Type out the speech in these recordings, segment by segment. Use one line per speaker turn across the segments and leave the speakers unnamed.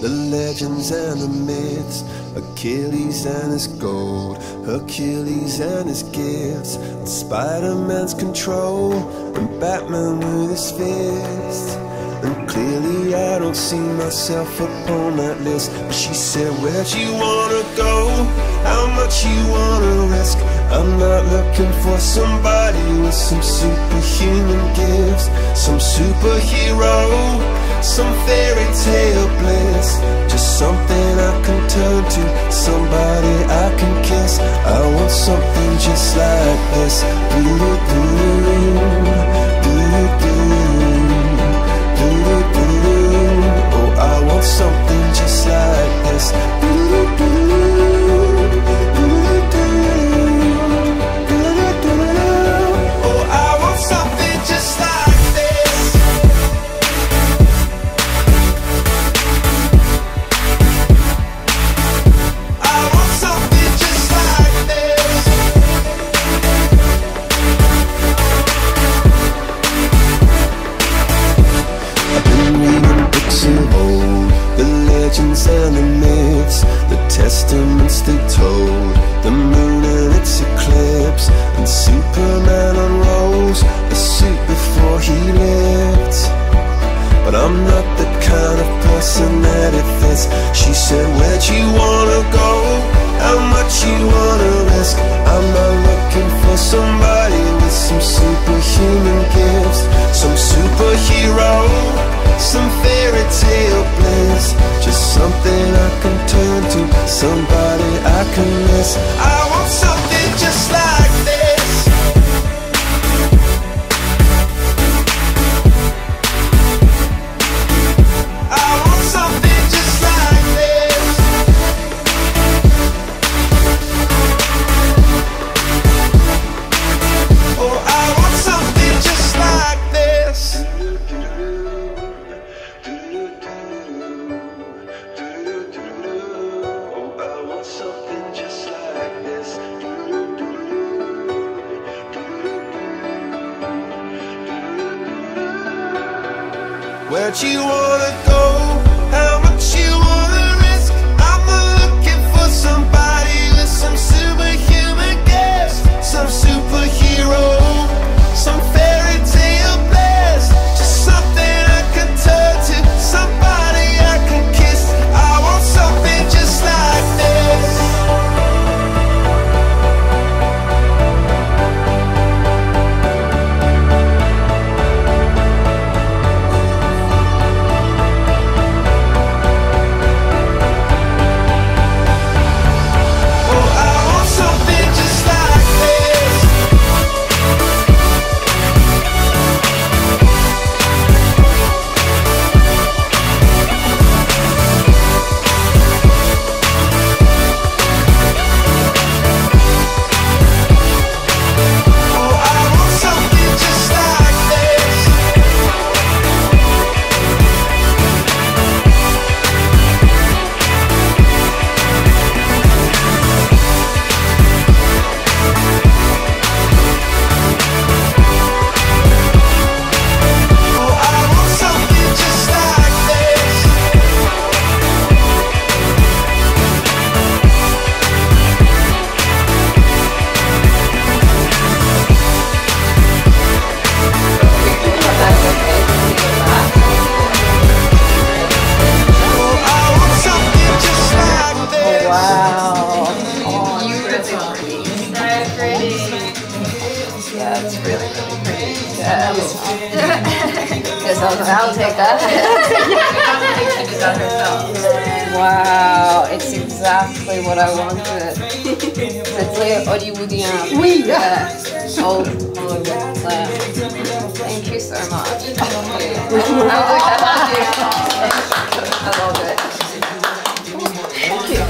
the legends and the myths, Achilles and his gold, Hercules and his gifts, and Spider-Man's control, and Batman with his fists. And clearly I don't see myself upon that list. But she said, where'd you wanna go? How much you wanna risk? I'm not looking for somebody with some superhuman gifts, some superhero, some fairy tale bliss. Just something I can turn to, somebody I can kiss. I want something just like this. Oh, I want something just like this. Oh, I want something just like this. I want something just like this. I've been reading books of old, the legends and the myths, the testaments they told, the moon and its eclipse, and Superman unrolls a suit before he lived. But I'm not the kind of person that it fits. She said, where'd you wanna go? How much you wanna risk? I'm not looking for somebody with some superhuman gifts, some superhero, some fairy tale bliss. Just something I can turn to, somebody I can miss. I want something just like this. I want something just like this. Oh, I want something just like this. Oh, I want something just like this. Where'd you wanna go? How much you wanna risk? I'm not looking for somebody with some superhuman gifts, some superhero, some fairy tale bliss. Just something I can turn to, somebody I can kiss. I want something just like this.
I'll take that. Wow, it's exactly what I wanted. C'est très hollywoodien.
Oui.
Old Hollywood. Thank you so much. I love it. Thank you.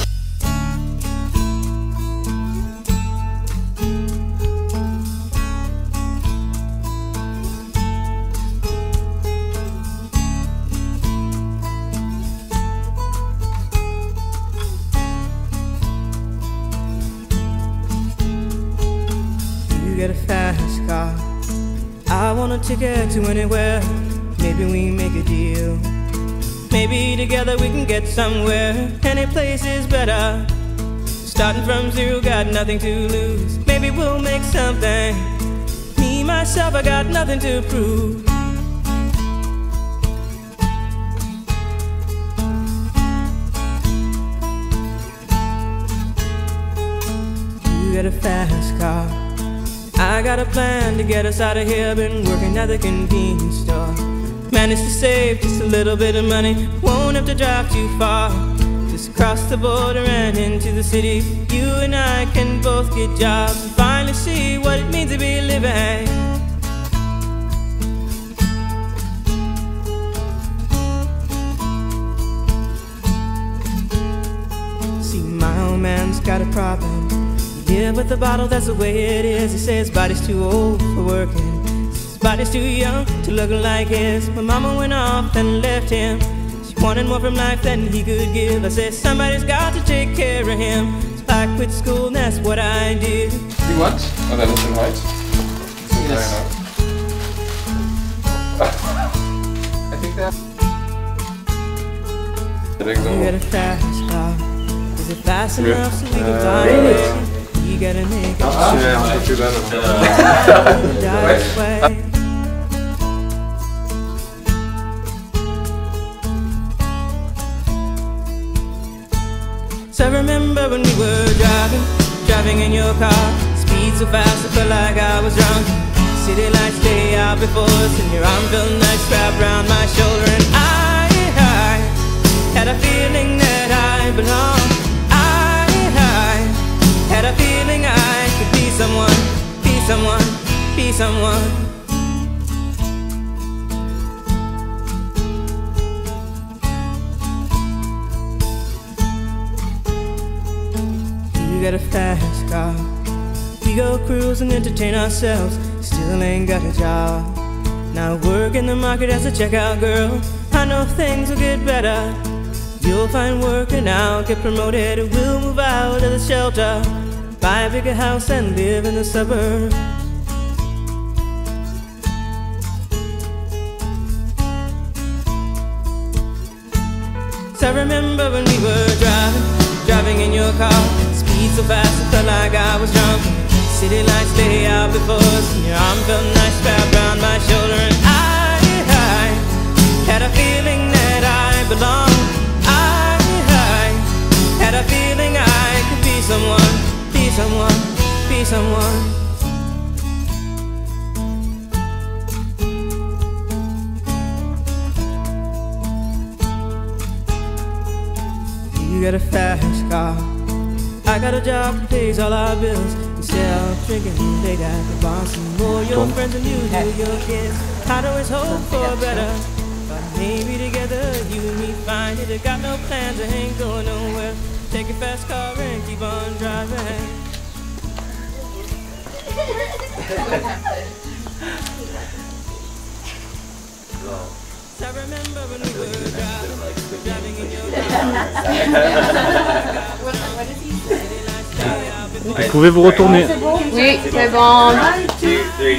Get a fast car, I want a ticket to anywhere. Maybe we make a deal.
Maybe together we can get somewhere. Any place is better. Starting from zero, got nothing to lose. Maybe we'll make something. Me, myself, I got nothing to prove. You got a fast car, I got a plan to get us out of here. Been working at the convenience store. Managed to save just a little bit of money. Won't have to drive too far. Just cross the border and into the city. You and I can both get jobs and finally see what it means to be living. See, my old man's got a problem. Yeah, with the bottle, that's the way it is. He says his body's too old for working. His body's too young to look like his. My mama went off and left him. She wanted more from life than he could give. I said somebody's got to take care of him. So I quit school and that's what I did.
You what? Oh, that is in white. Yes. I think that.
You got a fast car. Is it fast enough so we can fly away? You gotta make it. So I remember when we were driving in your car. Speed so fast I felt like I was drunk. City lights lay out before us, and your arm felt nice wrapped around my shoulder. And I had a feeling that I belonged. I had a feeling I could be someone, be someone, be someone. You got a fast car. We go cruise and entertain ourselves. Still ain't got a job. Now work in the market as a checkout girl. I know things will get better. You'll find work and I'll get promoted. We'll move out of the shelter, buy a bigger house and live in the suburbs. So I remember when we were driving in your car. Speed so fast I felt like I was drunk. City lights lay out before us, and your arm felt nice wrapped around my shoulder. And I had a feeling that I belonged. I had a feeling I could be someone, be someone, be someone. You got a fast car, I got a job that pays all our bills. Instead of drinking late at the bar, some more your friends and you do your kids. I'd always hope for better, but maybe together you and me find it. I got no plans, I ain't going nowhere. Take your fast car and keep on driving. I remember when we were driving in your car.
Vous pouvez vous retourner.
Oui, c'est bon.
1, 2, 3.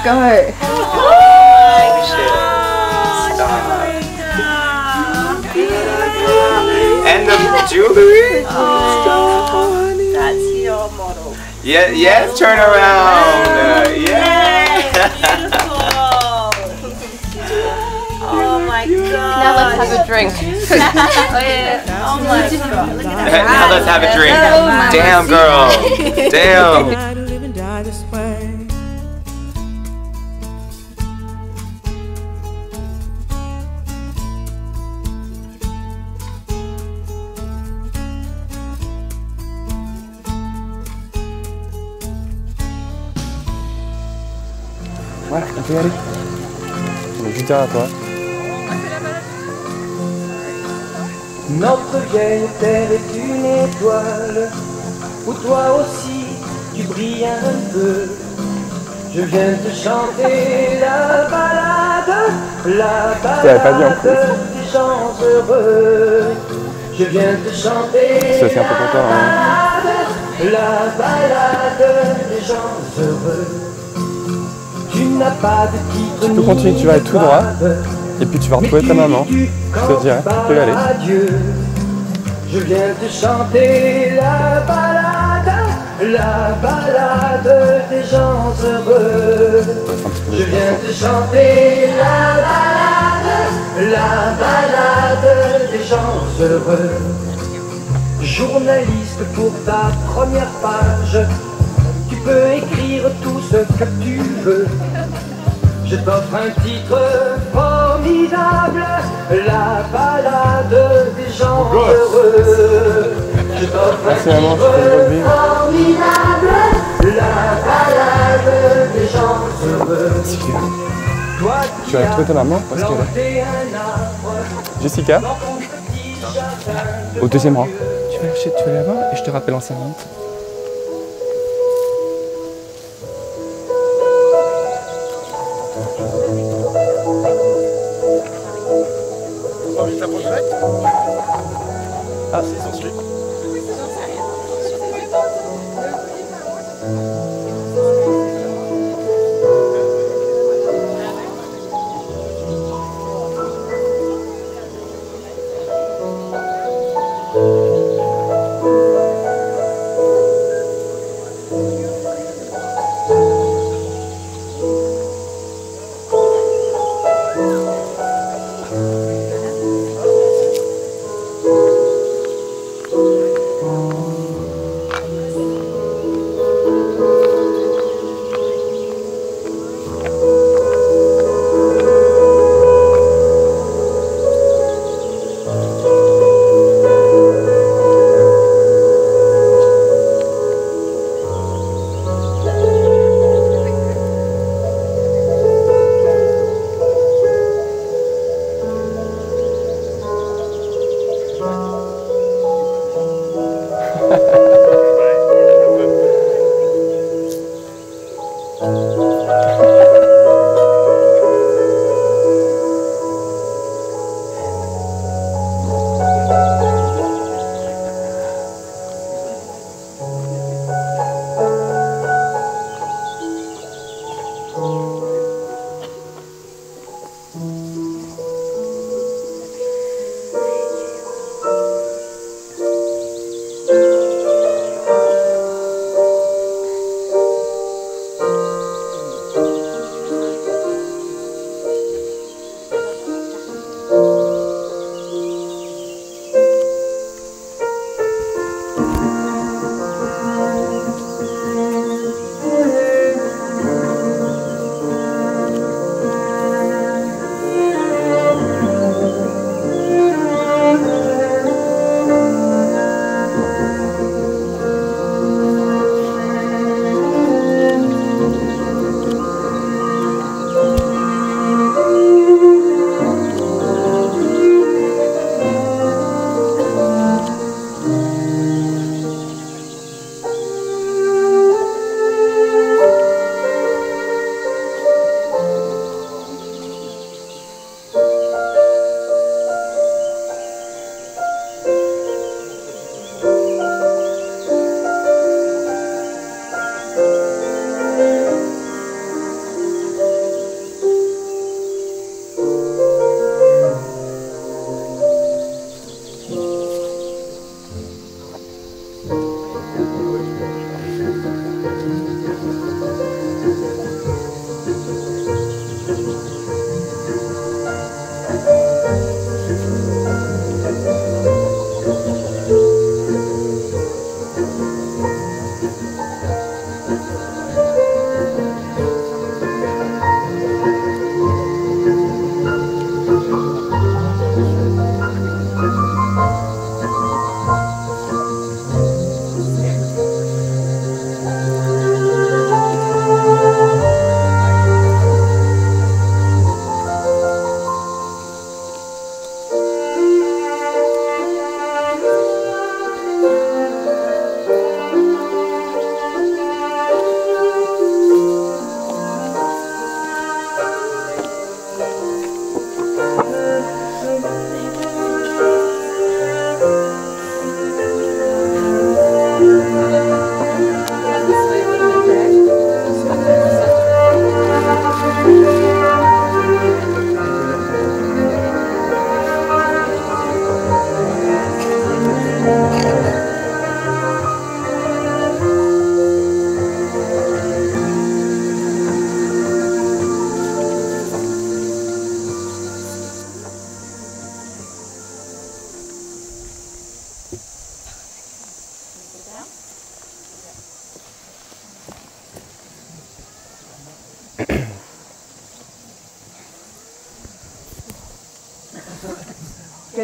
Go.
And the jewelry.
Oh, that's your model.
Yeah, yes, turn around. Yeah.
Beautiful. Oh my god.
Now let's have a drink.
Oh my god. Look at that.
Now let's have a drink. Damn, girl. Damn.
Live and die this way.
Ouais, on peut y aller. On est juste derrière toi.
Notre vieille terre est une étoile, où toi aussi tu brilles un peu. Je viens te chanter la balade des gens heureux. Je viens te chanter
Ça, c'est un peu content, hein.
la balade des gens heureux. Tu n'as pas de titre.
Tu peux continuer, tu vas aller tout droit. Et puis tu vas retrouver ta maman. Je te dirais, tu peux y aller.
Adieu. Je viens te chanter la balade des gens heureux. Je viens te chanter la balade des gens heureux. Journaliste, pour ta première page, tu peux écrire tout ce que tu veux. Je t'offre un titre formidable, la balade des gens heureux. Je t'offre un titre formidable, la balade des gens heureux. Toi
Tu vas retrouver ta maman parce qu'elle est... Jessica, au deuxième rang. Tu vas aller là-bas et je te rappelle en 5 minutes. Ah, c'est sans suite.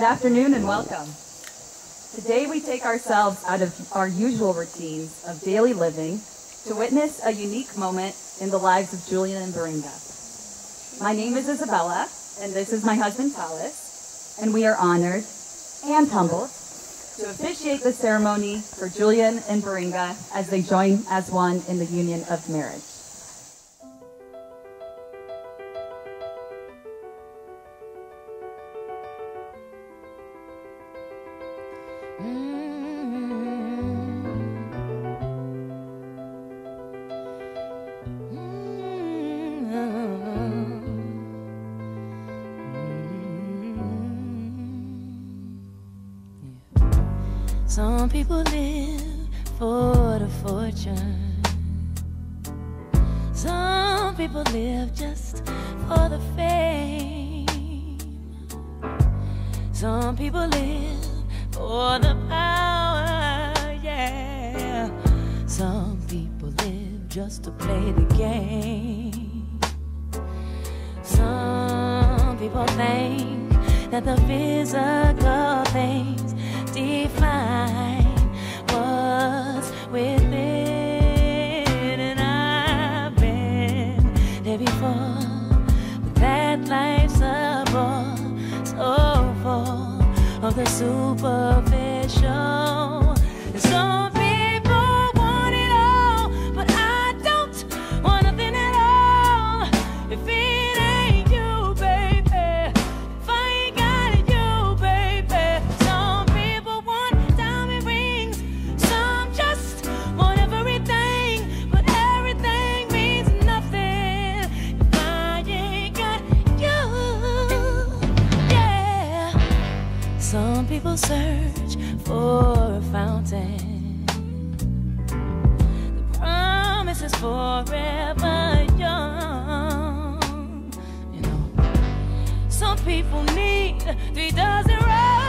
Good afternoon and welcome. Today we take ourselves out of our usual routines of daily living to witness a unique moment in the lives of Julien and Baringa. My name is Isabella, and this is my husband Talis, and we are honored and humbled to officiate the ceremony for Julien and Baringa as they join as one in the union of marriage.
Some people live for the fortune. Some people live just for the fame. Some people live for the power, yeah. Some people live just to play the game. Some people think that the physical things define what's within, and I've been there before, but that life's a bore so full of the superficial. And some people want it all, but I don't want nothing at all. If it ain't you, baby, if I ain't got you, baby. Some people want diamond rings, some just want everything, but everything means nothing if I ain't got you, yeah. Some people search for a fountain, the promise is forever young, you know. Some people need 3 dozen roses,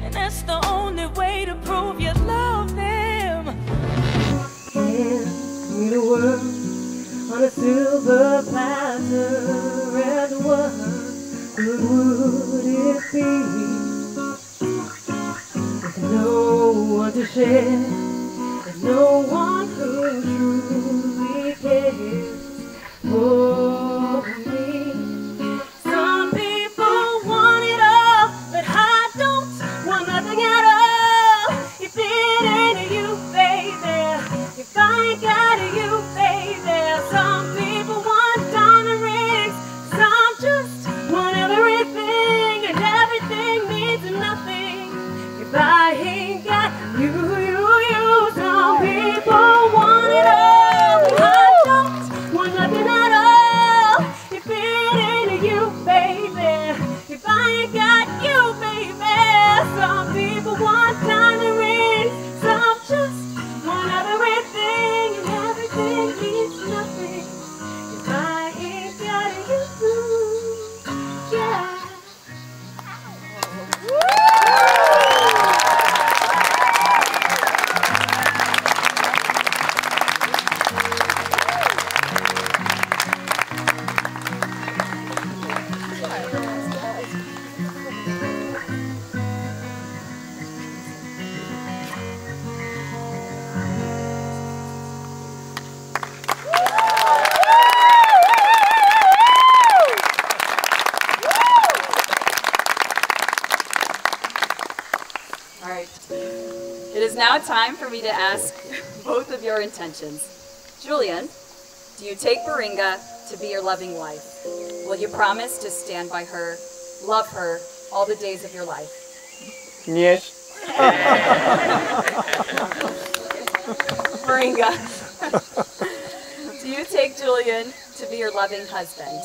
and that's the only way to prove you love them.
Hand me the world on a silver platter, and what good would it be with no one to share, and no one who truly cares for me? Some people want it all, but I don't want nothing at all. If it ain't you, baby, if I ain't got you, baby. Some people want diamond rings, some just want everything, and everything means nothing if I ain't got you, you. Some people want it all, but I don't want nothing at all. If it ain't you, baby, if I ain't got you, baby. Some people want diamond rings, some just want everything, and everything means nothing if I ain't got you, yeah.
All right. It is now time for me to ask both of your intentions. Julien, do you take Baringa to be your loving wife? Will you promise to stand by her, love her, all the days of your life?
Yes.
Baringa, do you take Julien to be your loving husband?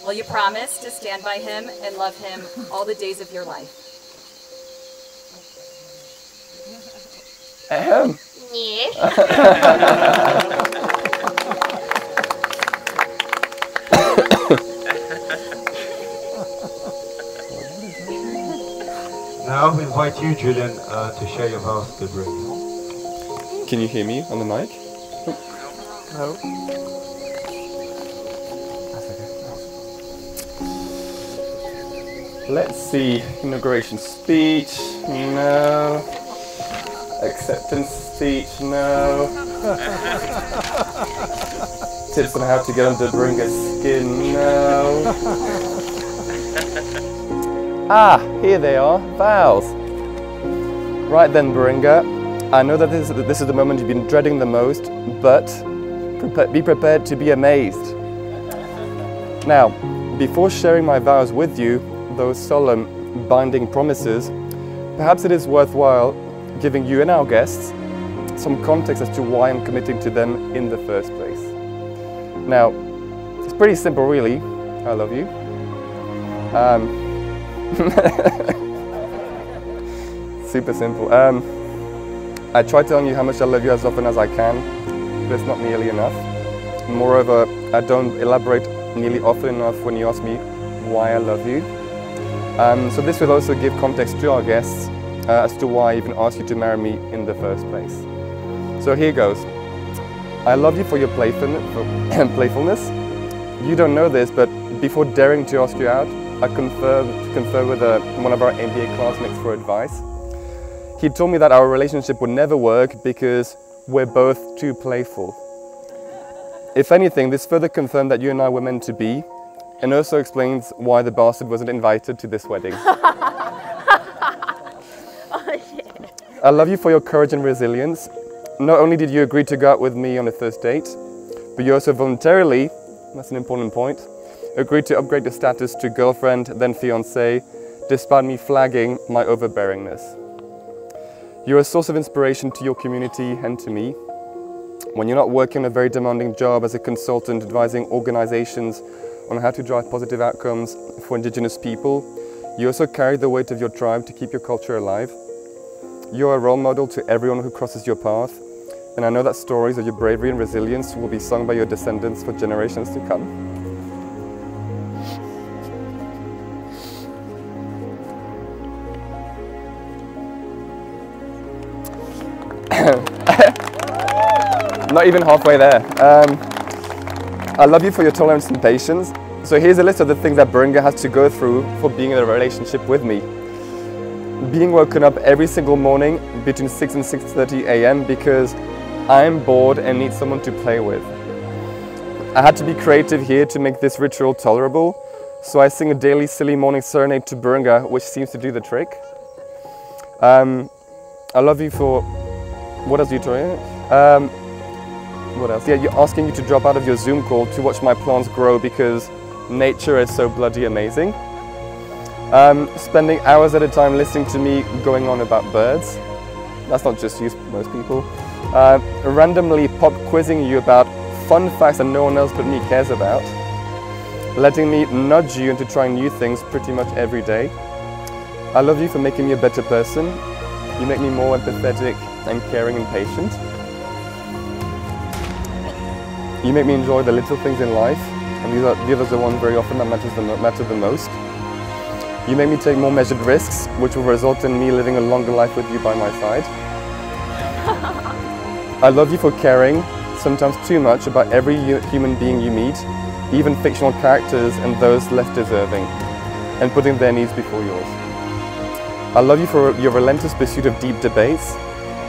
Will you promise to stand by him and love him all the days of your life?
Yes.
Now we invite you, Julien, to share your vows to Baringa.
Can you hear me on the mic? No. That's okay.
Let's see, inauguration speech, no. Acceptance speech, no. Tips on how to get under Baringa's skin, no. Ah, here they are, vows. Right then, Baringa, I know that this is the moment you've been dreading the most, but be prepared to be amazed. Now, before sharing my vows with you, those solemn, binding promises, perhaps it is worthwhile giving you and our guests some context as to why I'm committing to them in the first place. Now, it's pretty simple really. I love you. Super simple. I try telling you how much I love you as often as I can, but it's not nearly enough. Moreover, I don't elaborate nearly often enough when you ask me why I love you. So this will also give context to our guests as to why I even asked you to marry me in the first place. So here goes. I love you for your playfulness. You don't know this, but before daring to ask you out, I conferred with one of our MBA classmates for advice. He told me that our relationship would never work because we're both too playful. If anything, this further confirmed that you and I were meant to be, and also explains why the bastard wasn't invited to this wedding. I love you for your courage and resilience. Not only did you agree to go out with me on a first date, but you also voluntarily, that's an important point, agreed to upgrade the status to girlfriend, then fiancé, despite me flagging my overbearingness. You're a source of inspiration to your community and to me. When you're not working on a very demanding job as a consultant advising organizations on how to drive positive outcomes for indigenous people, you also carry the weight of your tribe to keep your culture alive. You're a role model to everyone who crosses your path, and I know that stories of your bravery and resilience will be sung by your descendants for generations to come. Not even halfway there. I love you for your tolerance and patience. So here's a list of the things that Baringa has to go through for being in a relationship with me. Being woken up every single morning between 6 and 6:30 a.m. because I'm bored and need someone to play with. I had to be creative here to make this ritual tolerable, so I sing a daily silly morning serenade to Baringa, which seems to do the trick. I love you for... What else, Victoria? What else? Yeah, you're asking you to drop out of your Zoom call to watch my plants grow because nature is so bloody amazing. Spending hours at a time listening to me going on about birds. That's not just you, most people. Randomly pop quizzing you about fun facts that no one else but me cares about. Letting me nudge you into trying new things pretty much every day. I love you for making me a better person. You make me more empathetic and caring and patient. You make me enjoy the little things in life, and these are the ones very often that matter the most. You make me take more measured risks, which will result in me living a longer life with you by my side. I love you for caring, sometimes too much, about every human being you meet, even fictional characters and those less deserving, and putting their needs before yours. I love you for your relentless pursuit of deep debates.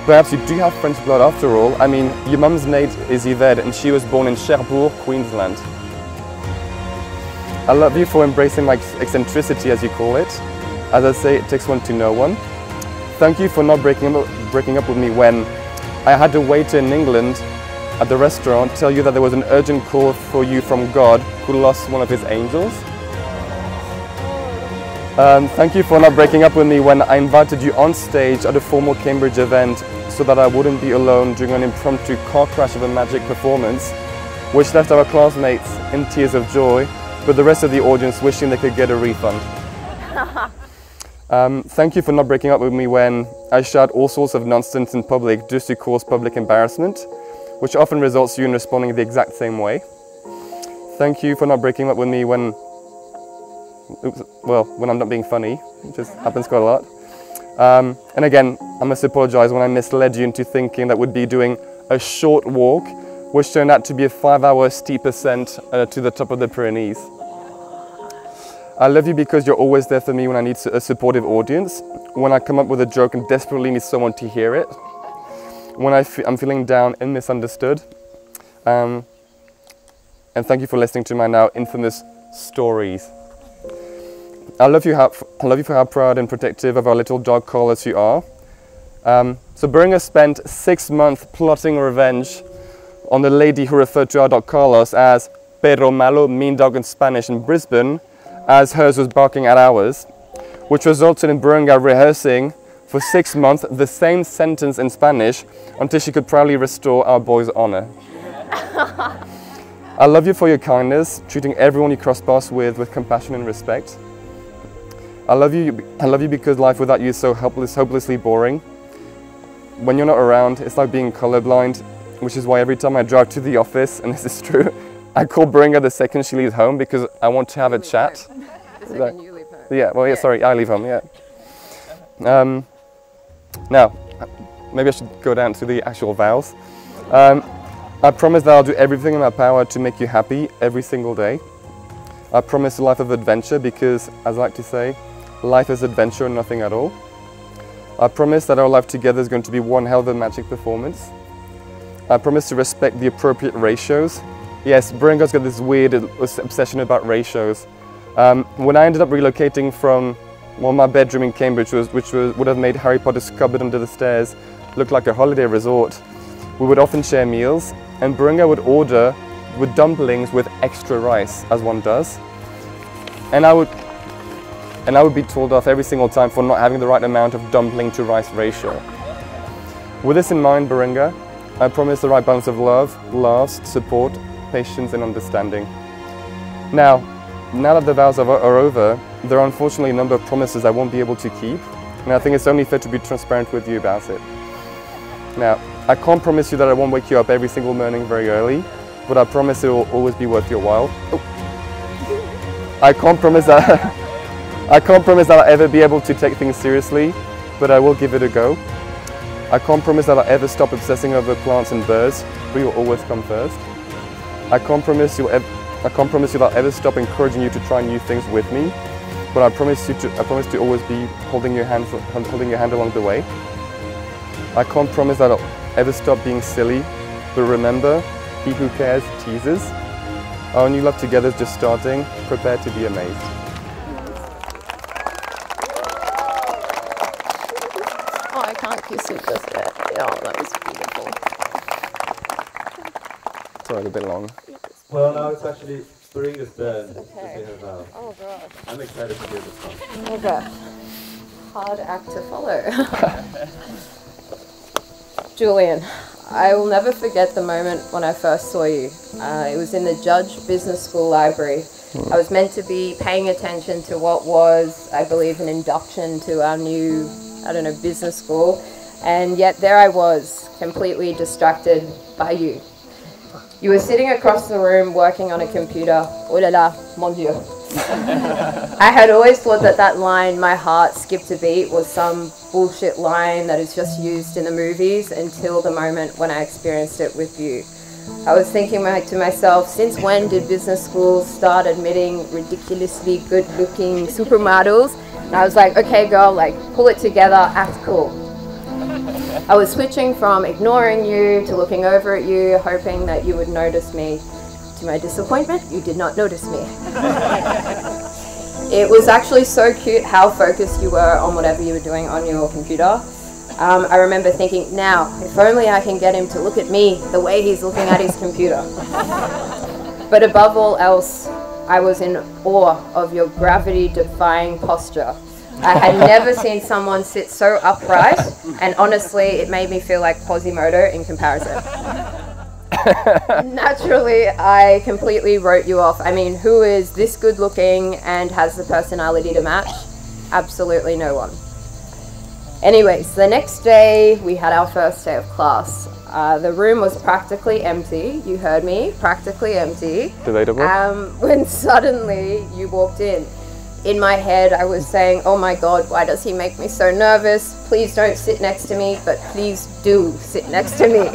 Perhaps you do have French blood after all. I mean, your mum's name is Yvette and she was born in Cherbourg, Queensland. I love you for embracing my eccentricity, as you call it. As I say, it takes one to know one. Thank you for not breaking up with me when I had a waiter in England at the restaurant tell you that there was an urgent call for you from God who lost one of his angels. Thank you for not breaking up with me when I invited you on stage at a formal Cambridge event so that I wouldn't be alone during an impromptu car crash of a magic performance, which left our classmates in tears of joy, but the rest of the audience wishing they could get a refund. Thank you for not breaking up with me when I shout all sorts of nonsense in public just to cause public embarrassment, which often results in you in responding the exact same way. Thank you for not breaking up with me when I'm not being funny, which just happens quite a lot. And again, I must apologize when I misled you into thinking that we'd be doing a short walk, which turned out to be a 5-hour steep ascent to the top of the Pyrenees. I love you because you're always there for me when I need a supportive audience, when I come up with a joke and desperately need someone to hear it, when I'm feeling down and misunderstood. And thank you for listening to my now infamous stories. I love you for how proud and protective of our little dog Carlos you are. So Baringa spent 6 months plotting revenge on the lady who referred to our dog Carlos as perro malo, mean dog in Spanish in Brisbane, as hers was barking at ours, which resulted in Baringa rehearsing for 6 months the same sentence in Spanish until she could proudly restore our boy's honor. I love you for your kindness, treating everyone you cross paths with compassion and respect. I love you because life without you is so hopelessly boring. When you're not around, it's like being colorblind, which is why every time I drive to the office, and this is true, I call Baringa the second she leaves home because I want to have a chat.
The second you leave home.
Yeah, well, yeah, sorry, I leave home, yeah. Now, maybe I should go down to the actual vows. I promise that I'll do everything in my power to make you happy every single day. I promise a life of adventure because, as I like to say, life is adventure and nothing at all. I promise that our life together is going to be one hell of a magic performance. I promise to respect the appropriate ratios. Yes, Baringa's got this weird obsession about ratios. When I ended up relocating from my bedroom in Cambridge, which would have made Harry Potter's cupboard under the stairs look like a holiday resort, we would often share meals, and Baringa would order with dumplings with extra rice, as one does. And I would be told off every single time for not having the right amount of dumpling to rice ratio. With this in mind, Baringa, I promise the right balance of love, laughs, support, patience and understanding. Now that the vows are over, there are unfortunately a number of promises I won't be able to keep, and I think it's only fair to be transparent with you about it. Now, I can't promise you that I won't wake you up every single morning very early, but I promise it will always be worth your while. I can't promise that I'll ever be able to take things seriously, but I will give it a go. I can't promise that I'll ever stop obsessing over plants and birds, but you'll always come first. I can't promise that I'll ever stop encouraging you to try new things with me, but I promise to always be holding your hand along the way. I can't promise that I'll ever stop being silly, but remember, he who cares teases. Our new love together is just starting. Prepare to be amazed.
Oh, I can't kiss it just yet. Oh, that was beautiful.
Sorry, a bit long.
Well, now it's actually Baringa's turn to
Okay.
say her vow.
Oh god.
I'm excited to hear this one.
Oh gosh. Hard act to follow. Julien, I will never forget the moment when I first saw you. It was in the Judge Business School library. I was meant to be paying attention to what was, I believe, an induction to our new, business school. And yet there I was, completely distracted by you. You were sitting across the room working on a computer. Oh là là, mon Dieu. I had always thought that line, my heart skipped a beat, was some bullshit line that is just used in the movies until the moment when I experienced it with you. I was thinking to myself, since when did business schools start admitting ridiculously good-looking supermodels? And I was like, okay girl, pull it together, act cool. I was switching from ignoring you to looking over at you, hoping that you would notice me. To my disappointment, you did not notice me. It was actually so cute how focused you were on whatever you were doing on your computer. I remember thinking, now, if only I can get him to look at me the way he's looking at his computer. But above all else, I was in awe of your gravity-defying posture. I had never seen someone sit so upright, and honestly, it made me feel like Quasimodo in comparison. Naturally, I completely wrote you off. I mean, who is this good looking and has the personality to match? Absolutely no one. Anyways, the next day we had our first day of class. The room was practically empty. You heard me, practically empty.
Debatable.
When suddenly you walked in. In my head, I was saying, oh my God, why does he make me so nervous? Please don't sit next to me, but please do sit next to me.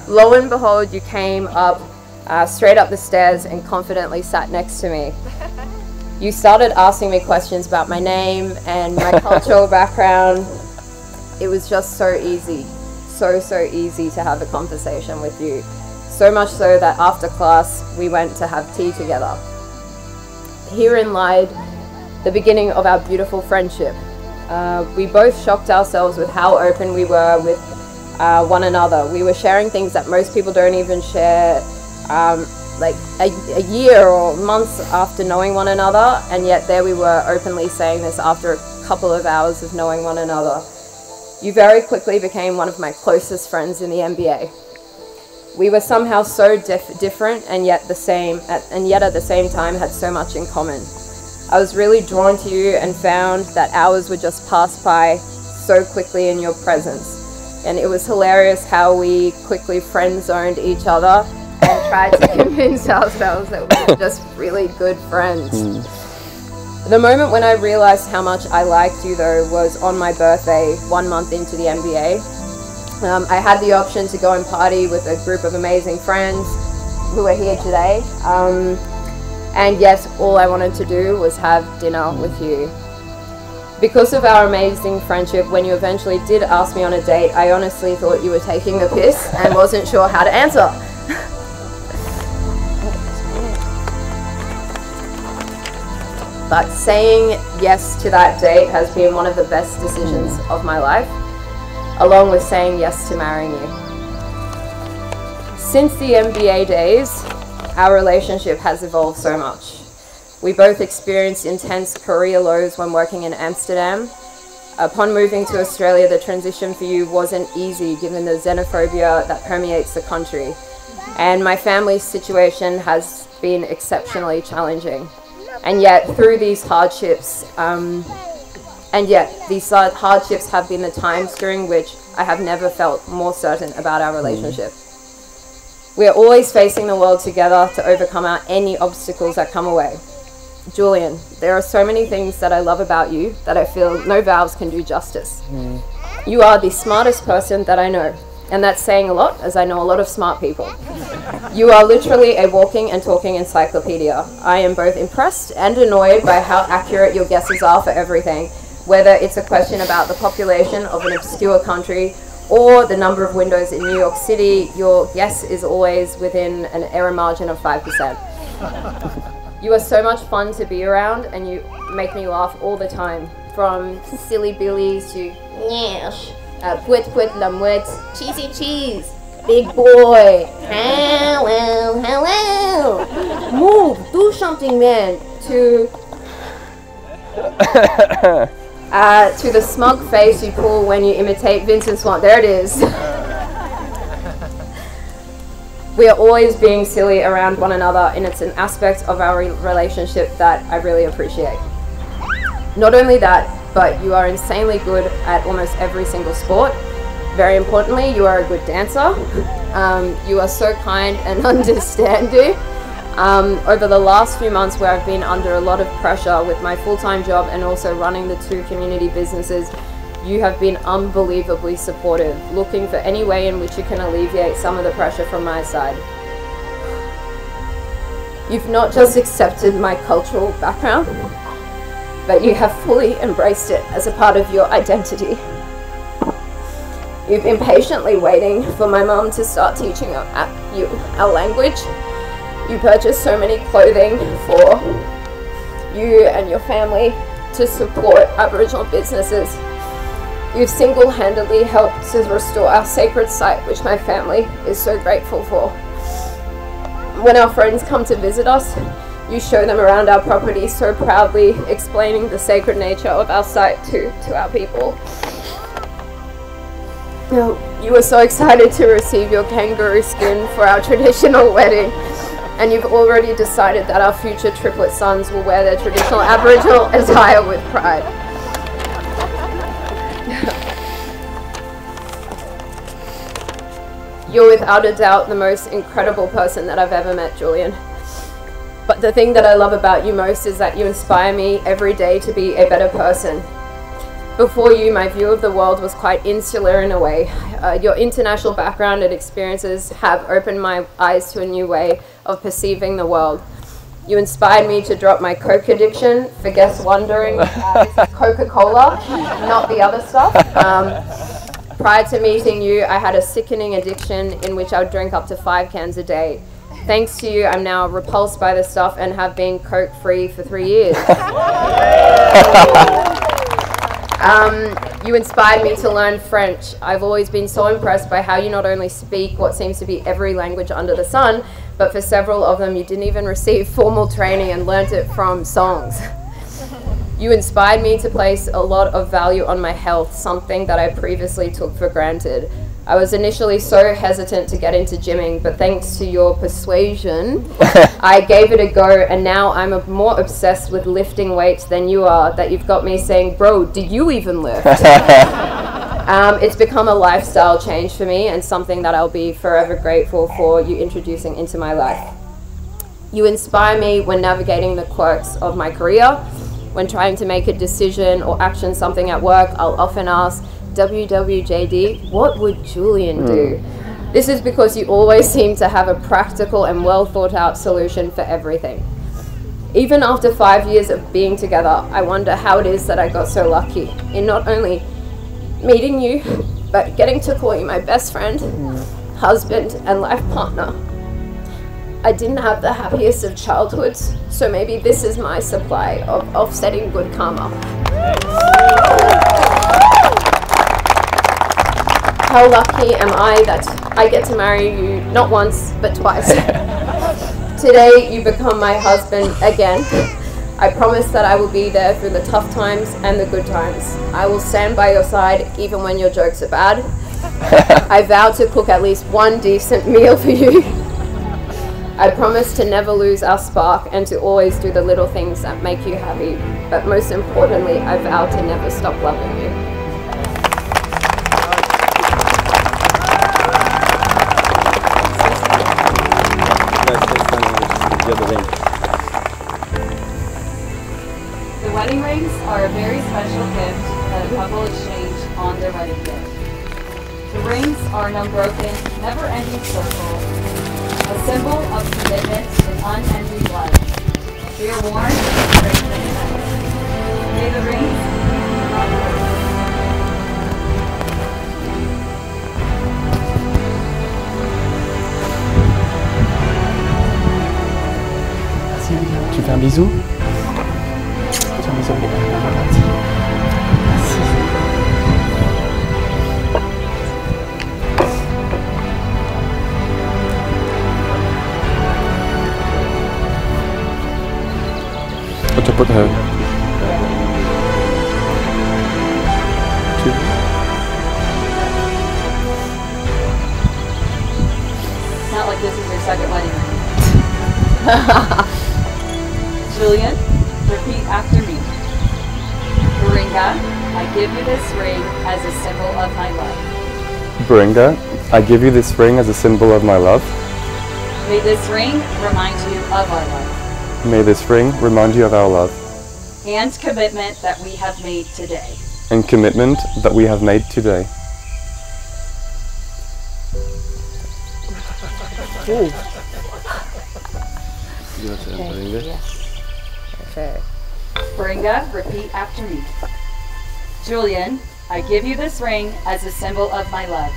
Lo and behold, you came up straight up the stairs and confidently sat next to me. You started asking me questions about my name and my cultural background. It was just so easy, so easy to have a conversation with you. So much so that after class, we went to have tea together. Herein lied the beginning of our beautiful friendship. We both shocked ourselves with how open we were with one another. We were sharing things that most people don't even share like a year or months after knowing one another, and yet there we were openly saying this after a couple of hours of knowing one another. You very quickly became one of my closest friends in the NBA. We were somehow so different and yet at the same time had so much in common. I was really drawn to you and found that hours would just pass by so quickly in your presence. And it was hilarious how we quickly friend-zoned each other and tried to convince ourselves that we were just really good friends. The moment when I realized how much I liked you, though, was on my birthday, 1 month into the MBA. I had the option to go and party with a group of amazing friends who are here today. And yes, all I wanted to do was have dinner with you. Because of our amazing friendship, when you eventually did ask me on a date, I honestly thought you were taking the piss and wasn't sure how to answer. But saying yes to that date has been one of the best decisions of my life, along with saying yes to marrying you. Since the MBA days, our relationship has evolved so much. We both experienced intense career lows when working in Amsterdam. Upon moving to Australia, the transition for you wasn't easy given the xenophobia that permeates the country. And my family's situation has been exceptionally challenging. And yet through these hardships, hardships have been the times during which I have never felt more certain about our relationship. We are always facing the world together to overcome any obstacles that come away. Julien, there are so many things that I love about you that I feel no vowels can do justice. You are the smartest person that I know, and that's saying a lot, as I know a lot of smart people. You are literally a walking and talking encyclopedia. I am both impressed and annoyed by how accurate your guesses are for everything, whether it's a question about the population of an obscure country or the number of windows in New York City. Your guess is always within an error margin of 5%. You are so much fun to be around, and you make me laugh all the time. From silly billies to nyash, puet puet la mouette, cheesy cheese, big boy, hello, hello, move, do something man, to the smug face you pull when you imitate Vincent Swan. There it is. We are always being silly around one another, and it's an aspect of our relationship that I really appreciate. Not only that, but you are insanely good at almost every single sport. Very importantly, you are a good dancer. You are so kind and understanding. Over the last few months where I've been under a lot of pressure with my full-time job and also running the 2 community businesses, you have been unbelievably supportive, looking for any way in which you can alleviate some of the pressure from my side. You've not just accepted my cultural background, but you have fully embraced it as a part of your identity. You've been patiently waiting for my mum to start teaching you our language. You purchased so many clothing for you and your family to support Aboriginal businesses. You've single-handedly helped to restore our sacred site, which my family is so grateful for. When our friends come to visit us, you show them around our property so proudly, explaining the sacred nature of our site to our people. You were so excited to receive your kangaroo skin for our traditional wedding, and you've already decided that our future triplet sons will wear their traditional Aboriginal attire with pride. You're without a doubt the most incredible person that I've ever met, Julien. But the thing that I love about you most is that you inspire me every day to be a better person. Before you, my view of the world was quite insular in a way. Your international background and experiences have opened my eyes to a new way of perceiving the world. You inspired me to drop my Coke addiction. For guests wondering, this is Coca-Cola, not the other stuff. Prior to meeting you, I had a sickening addiction in which I would drink up to 5 cans a day. Thanks to you, I'm now repulsed by this stuff and have been Coke-free for 3 years. You inspired me to learn French. I've always been so impressed by how you not only speak what seems to be every language under the sun, but for several of them you didn't even receive formal training and learnt it from songs. You inspired me to place a lot of value on my health, something that I previously took for granted. I was initially so hesitant to get into gymming, but thanks to your persuasion, I gave it a go, and now I'm more obsessed with lifting weights than you are, that you've got me saying, bro, do you even lift? It's become a lifestyle change for me and something that I'll be forever grateful for you introducing into my life. You inspire me when navigating the quirks of my career. When trying to make a decision or action something at work, I'll often ask, WWJD, what would Julien do? This is because you always seem to have a practical and well thought out solution for everything. Even after 5 years of being together, I wonder how it is that I got so lucky in not only meeting you, but getting to call you my best friend, husband, and life partner. I didn't have the happiest of childhoods, so maybe this is my supply of offsetting good karma. How lucky am I that I get to marry you not once, but twice. Today, you become my husband again. I promise that I will be there through the tough times and the good times. I will stand by your side even when your jokes are bad. I vow to cook at least one decent meal for you. I promise to never lose our spark and to always do the little things that make you happy. But most importantly, I vow to never stop loving you.
The wedding rings are a very special gift that a couple exchange on their wedding day. The rings are an unbroken, never-ending circle, a symbol of commitment and unending love. They are worn and strengthened. May the rings
Tu fais un bisou? Tu fais un bisou. Merci. What to put her?
It's not like this is your second wedding ring. Julien, repeat after me. Baringa, I give you this ring as a symbol of my love.
Baringa, I give you this ring as a symbol of my love.
May this ring remind you of our love.
May this ring remind you of our love.
And commitment that we have made today.
And commitment that we have made today.
Okay.
Baringa, repeat after me. Julien, I give you this ring as a symbol of my love.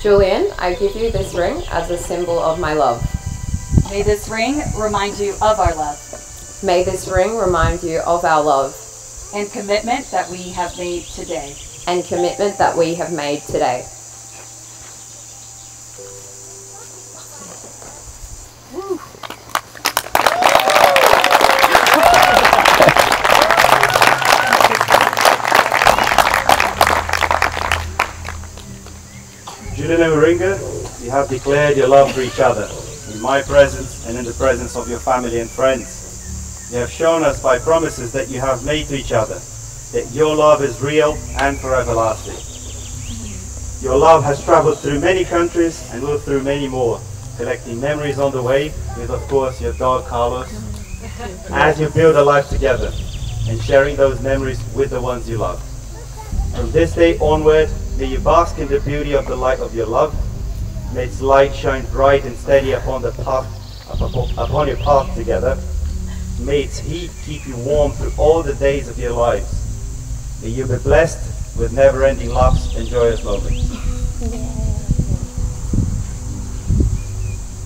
Julien, I give you this ring as a symbol of my love.
May this ring remind you of our love.
May this ring remind you of our love.
And commitment that we have made today.
And commitment that we have made today.
Julien and Baringa, you have declared your love for each other, in my presence and in the presence of your family and friends. You have shown us by promises that you have made to each other, that your love is real and forever lasting. Your love has traveled through many countries and will through many more, collecting memories on the way with, of course, your dog Carlos, as you build a life together and sharing those memories with the ones you love. From this day onward, may you bask in the beauty of the light of your love. May its light shine bright and steady upon your path together. May its heat keep you warm through all the days of your lives. May you be blessed with never-ending laughs and joyous loving.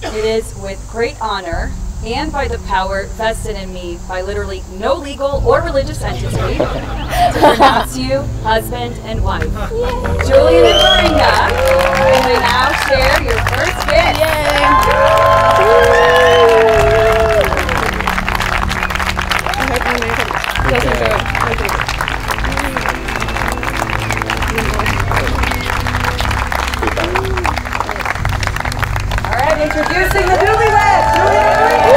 It is with great honor and by the power vested in me by literally no legal or religious entity to pronounce you husband and wife. Julien and Baringa, you may now share your first gift. All right, introducing the newlyweds. Julien and Baringa.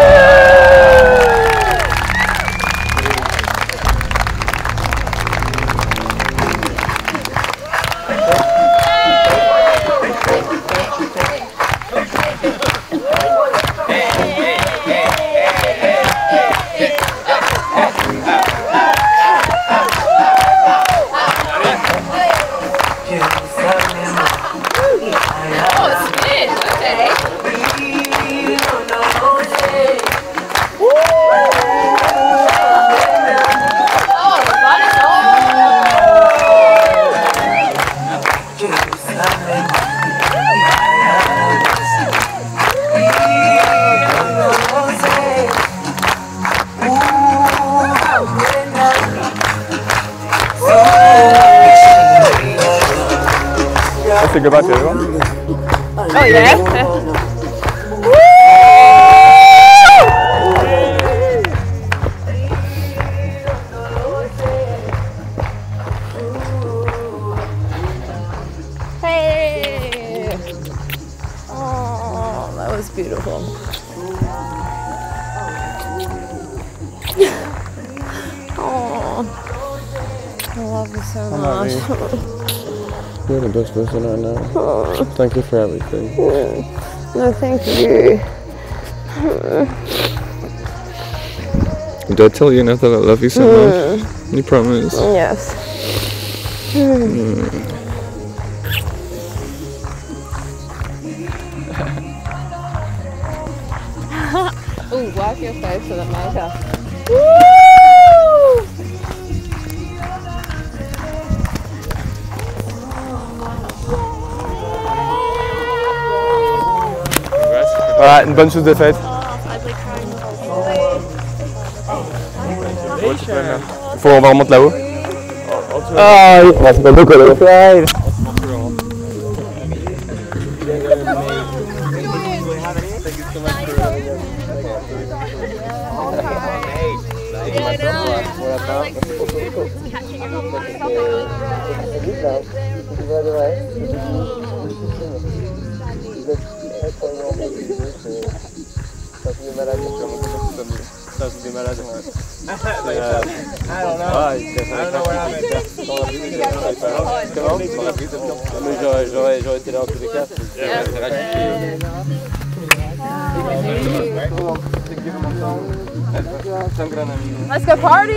Say goodbye to everyone.
Oh yeah. Hey! Oh, that was beautiful. Oh, I love you so much.
You're the best person I know.
Oh.
Thank you for everything.
No, thank you.
Did I tell you enough that I love you so much? You promise?
Yes. Ooh, wipe your face with a makeup.
Voilà, une bonne chose de fête. On va remonter là-haut. Ah, c'est pas beaucoup là. J'aurais été là en tous les cas.
Let's go party!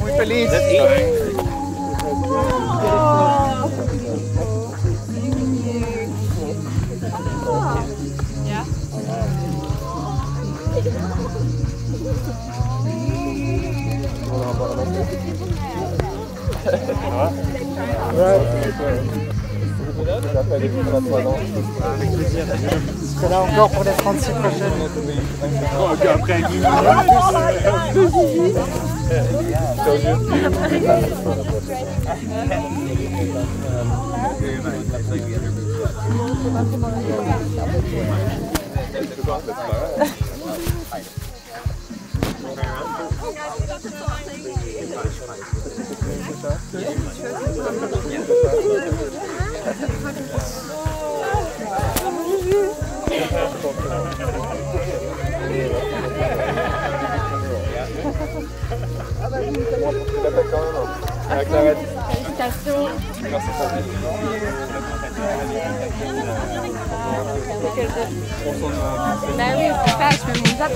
Muy feliz.
Je serai là encore pour les 36 prochaines.
Après
Félicitations. Bah oui, c'est pas, je fais mon zap.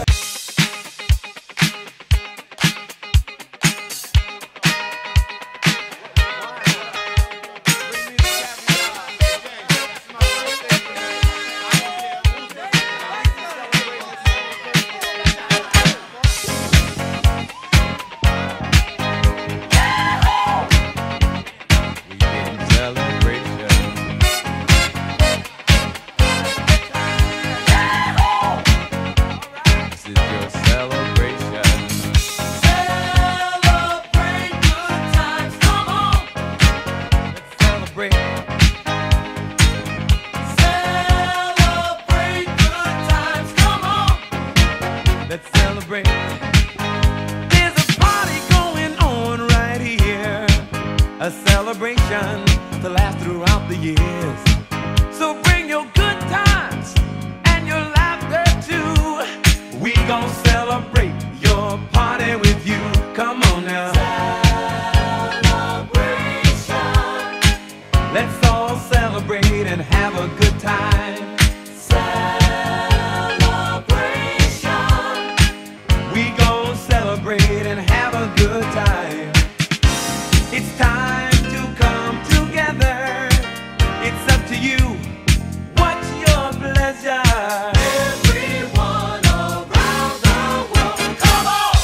a celebration to last throughout the years. So bring your good times and your laughter too. We gon' celebrate your party with you. Come on now. Celebration. Let's all celebrate and have a good time. Celebration. We gon' celebrate and have a good time. It's time to come together. It's up to you. What's your pleasure? Everyone around the world, come on!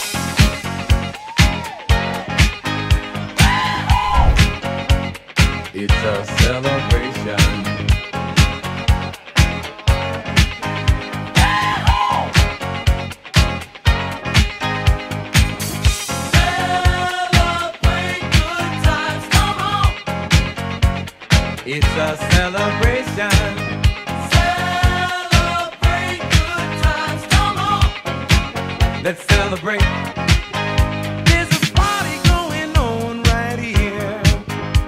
It's a celebration. It's a celebration. Celebrate good times, come on. Let's celebrate. There's a party going on right here.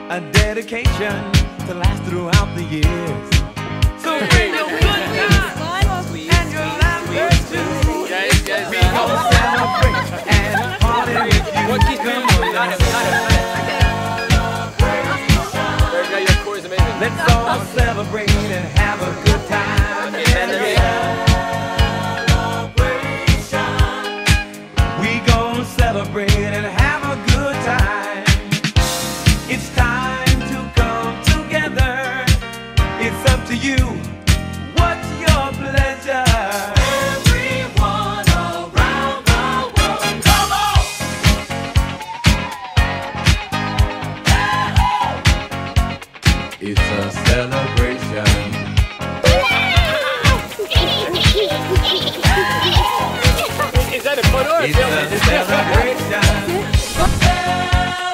A dedication to last throughout the years. So bring your good times and your laughter too. We gon' celebrate and party with you. Come on now. Let's all celebrate and have a good time. Celebration. We gon' celebrate and have a good time. It's time to come together. It's up to you. What's your pleasure? Everyone around the world, come on! It's a celebration.
Is that a photo?
It's a celebration.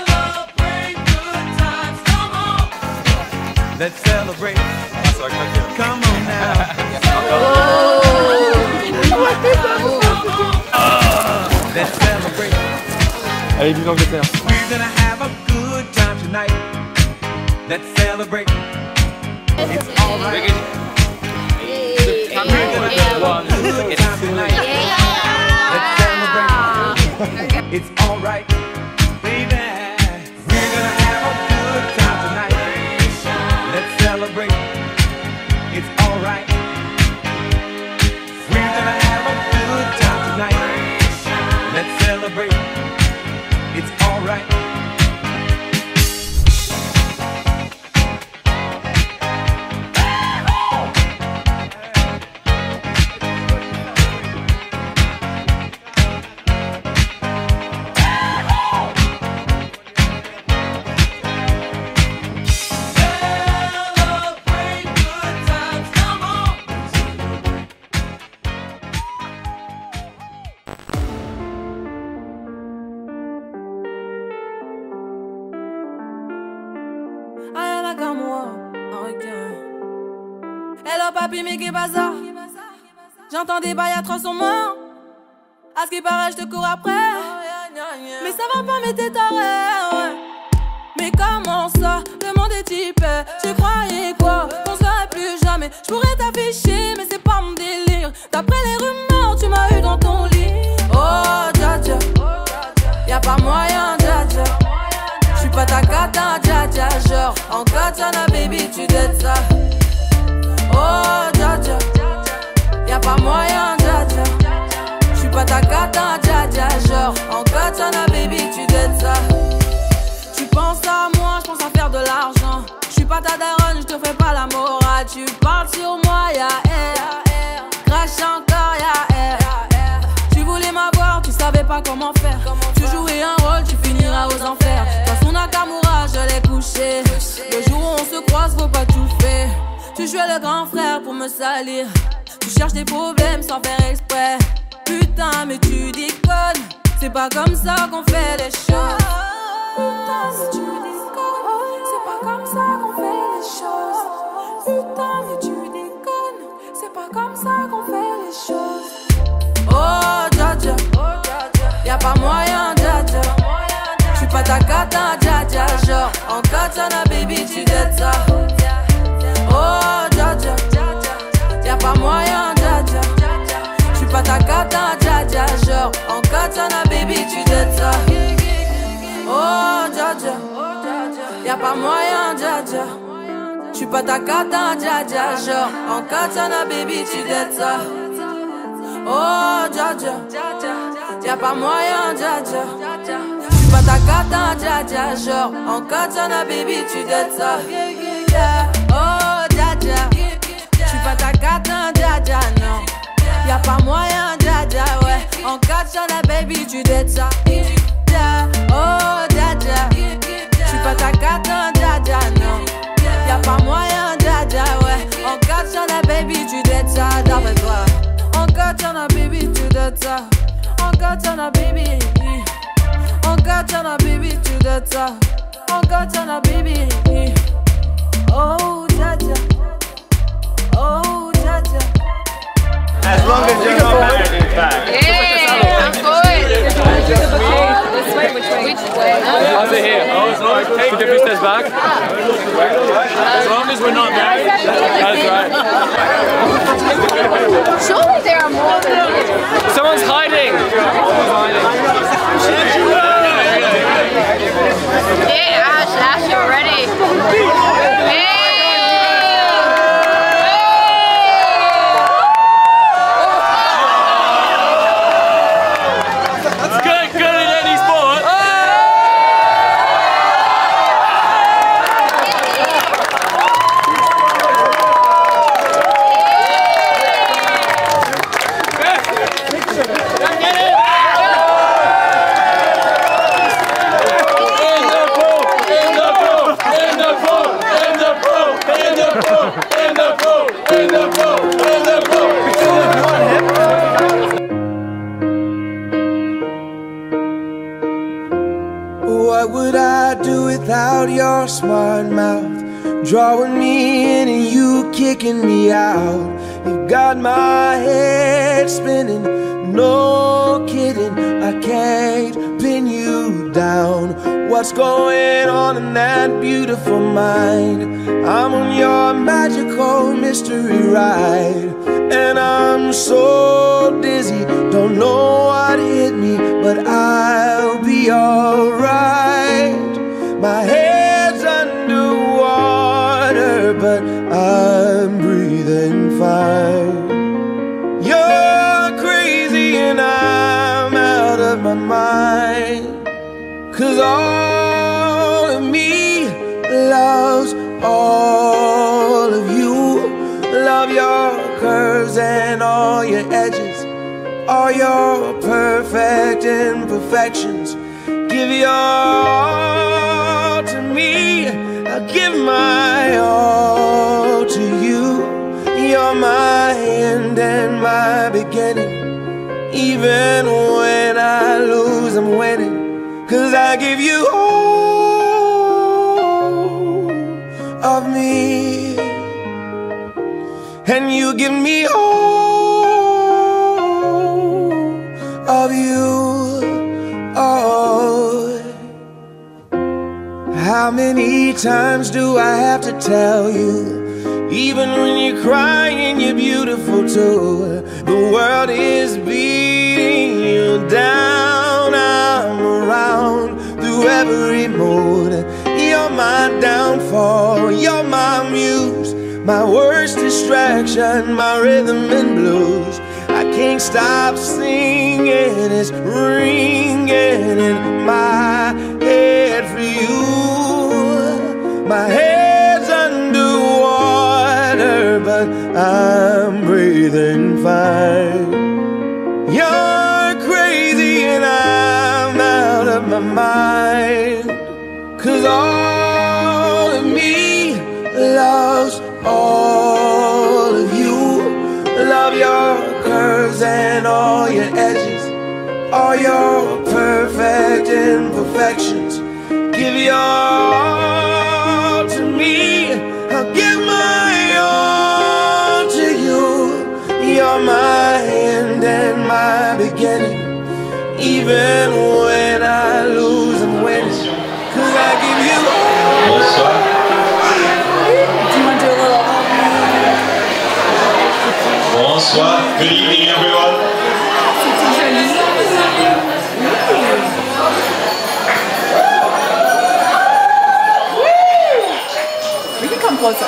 Celebrate good times, come on. Let's celebrate. Come on now. Let's celebrate.
Allez, vive l'Angleterre.
We're gonna have a good time tonight. Let's celebrate. It's alright. We're gonna have a good time tonight. Let's celebrate. It's alright, baby. We're gonna have a good time tonight. Let's celebrate. It's alright. We're gonna have a good time tonight. Let's celebrate. It's alright.
Hello papi, mais qu'est bazar? J'entends des bails atroces en main. À ce qui paraît, je te cours après. Mais ça va pas, mais t'es taré. Mais comment ça? Le monde est typé. Tu croyais quoi? Qu'on serait plus jamais. Je pourrais t'afficher, mais c'est pas mon délire. D'après les rumeurs, tu m'as eu dans ton lit. Oh, dja dja. Y'a pas moyen, dja dja. J'suis pas ta cata, dja dja. Genre, en katana, baby, tu dettes ça. Oh, dja dja. Y'a pas moyen, dja dja. J'suis pas ta cata, dja dja. Genre, en katana, baby, tu dettes ça. Tu penses à moi, j'pense à faire de l'argent. J'suis pas ta daronne, j'te fais pas la morale. Tu parles sur moi, y'a air. Crache encore, y'a air. Tu voulais m'avoir, tu savais pas comment faire. Tu jouais un rôle, tu finiras aux enfers. Dans son Nakamura, je l'ai couché. Le jour où on se croise, faut pas tout faire. Tu jouais le grand frère pour me salir. Tu cherches des problèmes sans faire exprès. Putain, mais tu déconnes. C'est pas comme ça qu'on fait les choses. Putain, mais tu déconnes. C'est pas comme ça qu'on fait les choses. Putain, mais tu déconnes. C'est pas comme ça qu'on fait les choses. Oh, dja dja. Y'a pas moyen, dja dja. J'suis pas ta cata, dja dja. genre en katana baby tu dettes ça. Oh dja dja, y'a pas moyen dja dja. J'suis pas ta cata dja dja, genre en katana baby tu dettes ça. Oh dja dja, y'a pas moyen dja dja. J'suis pas ta cata dja dja, genre en katana baby tu dettes ça. Oh dja dja, y'a pas moyen dja dja. J'suis pas ta cata dja dja, genre en katana baby tu dettes ça. Oh dja dja, j'suis pas ta cata dja dja non. Y'a pas moyen dja dja ouais. En katana baby tu dettes ça. Oh dja dja, j'suis pas ta cata dja dja non. Y'a pas moyen dja dja ouais. En katana baby tu dettes ça d'après toi. En katana baby tu dettes ça. En katana baby. En katana baby tu dettes ça. En katana baby. Oh dja dja. Oh dja dja.
As long as you're not married, in fact.
Yeah, I'm good. This way, which way?
How's it here? Oh, it's like, should we stairs back? As long as we're not married, that's right.
Surely there are more than here.
Someone's hiding.
Yeah, Ash, you're ready. Hey!
What would I do without your smart mouth? Drawing me in and you kicking me out. You got my head spinning, no kidding. I can't pin you down. What's going on in that beautiful mind? I'm on your magical mystery ride, and I'm so dizzy, don't know what hit me, but I'll be alright. My head's underwater, but I'm breathing fine. You're crazy and I'm out of my mind, 'cause all of me loves all of you. Love your curves and all your edges, all your perfect imperfections. Give your all to me, I'll give my all to you. You're my end and my beginning. Even when I lose, I'm winning, 'cause I give you all of me, and you give me all of you. Oh, how many times do I have to tell you? Even when you're crying, you're beautiful too. The world is beating you down. I'm around through every mood. You're my downfall, you're my muse, my worst distraction, my rhythm and blues. I can't stop singing, it's ringing in my head for you. My head's underwater, but I'm breathing fine. You're crazy and I'm out of my mind, 'cause all of me loves all of you. Love your curves and all your edges, all your perfect imperfections. Give your all to me, I'll give my all to you. You're my end and my beginning. Even when I lose, I'm winning, 'cause I give you all.
closer.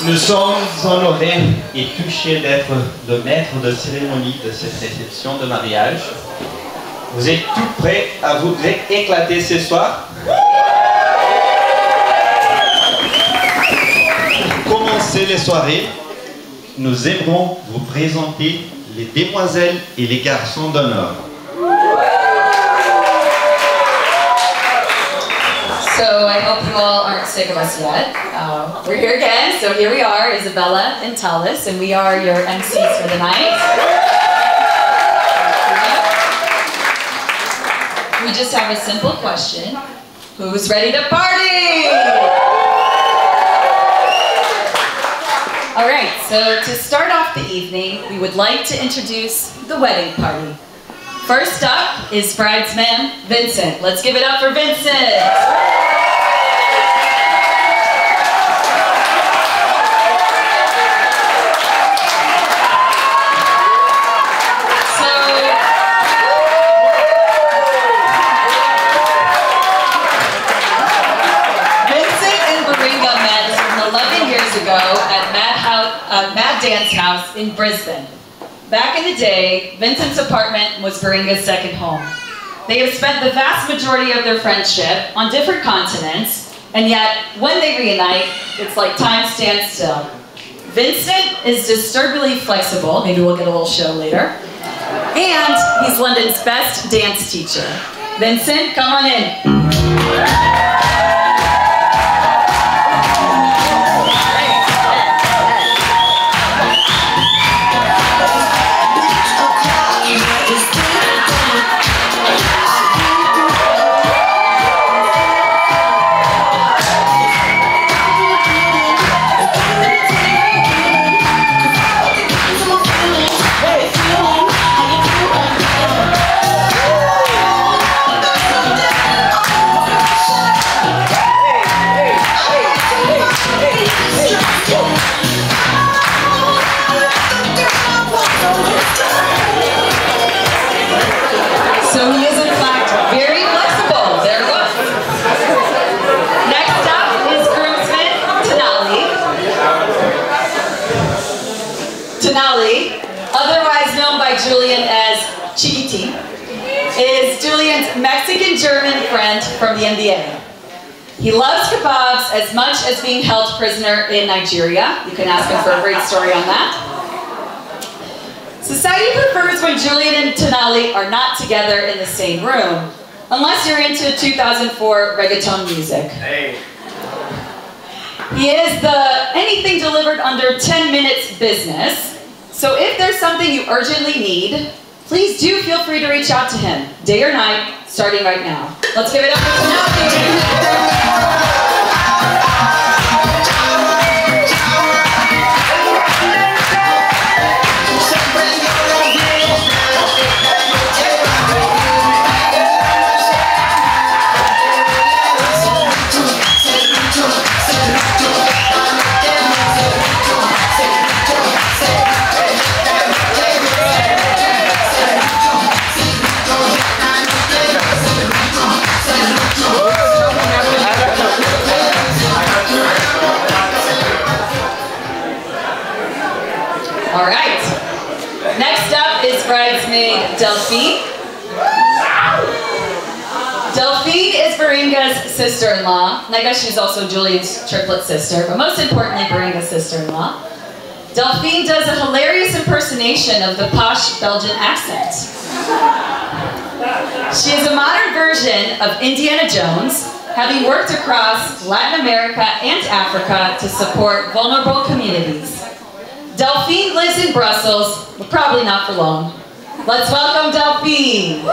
Nous sommes honorés et touchés d'être le maître de cérémonie de cette réception de mariage. Vous êtes tous prêts à vous éclater ce soir? Pour commencer les soirées, nous aimerons vous présenter les demoiselles et les garçons d'honneur.
So I hope you all aren't sick of us yet. We're here again, so here we are, Isabella and Talis, and we are your MCs for the night. We just have a simple question. Who's ready to party? All right, so to start off the evening, we would like to introduce the wedding party. First up is bridesman Vincent. Let's give it up for Vincent. Mad Dance House in Brisbane. Back in the day, Vincent's apartment was Baringa's second home. They have spent the vast majority of their friendship on different continents, and yet when they reunite, it's like time stands still. Vincent is disturbingly flexible, maybe we'll get a little show later, and he's London's best dance teacher. Vincent, come on in. So he is in fact very flexible. There it was. Next up is groomsman Tenali. Tenali, otherwise known by Julien as Chiquiti, is Julien's Mexican-German friend from the NBA. He loves kebabs as much as being held prisoner in Nigeria. You can ask him for a great story on that. Society prefers when Julien and Tenali are not together in the same room, unless you're into 2004 reggaeton music.
Hey.
He is the anything delivered under 10 minutes business, so if there's something you urgently need, please do feel free to reach out to him, day or night, starting right now. Let's give it up for Tenali. All right. Next up is bridesmaid Delphine. Delphine is Baringa's sister-in-law, and I guess she's also Julien's triplet sister, but most importantly, Baringa's sister-in-law. Delphine does a hilarious impersonation of the posh Belgian accent. She is a modern version of Indiana Jones, having worked across Latin America and Africa to support vulnerable communities. Delphine lives in Brussels, but probably not for long. Let's welcome Delphine.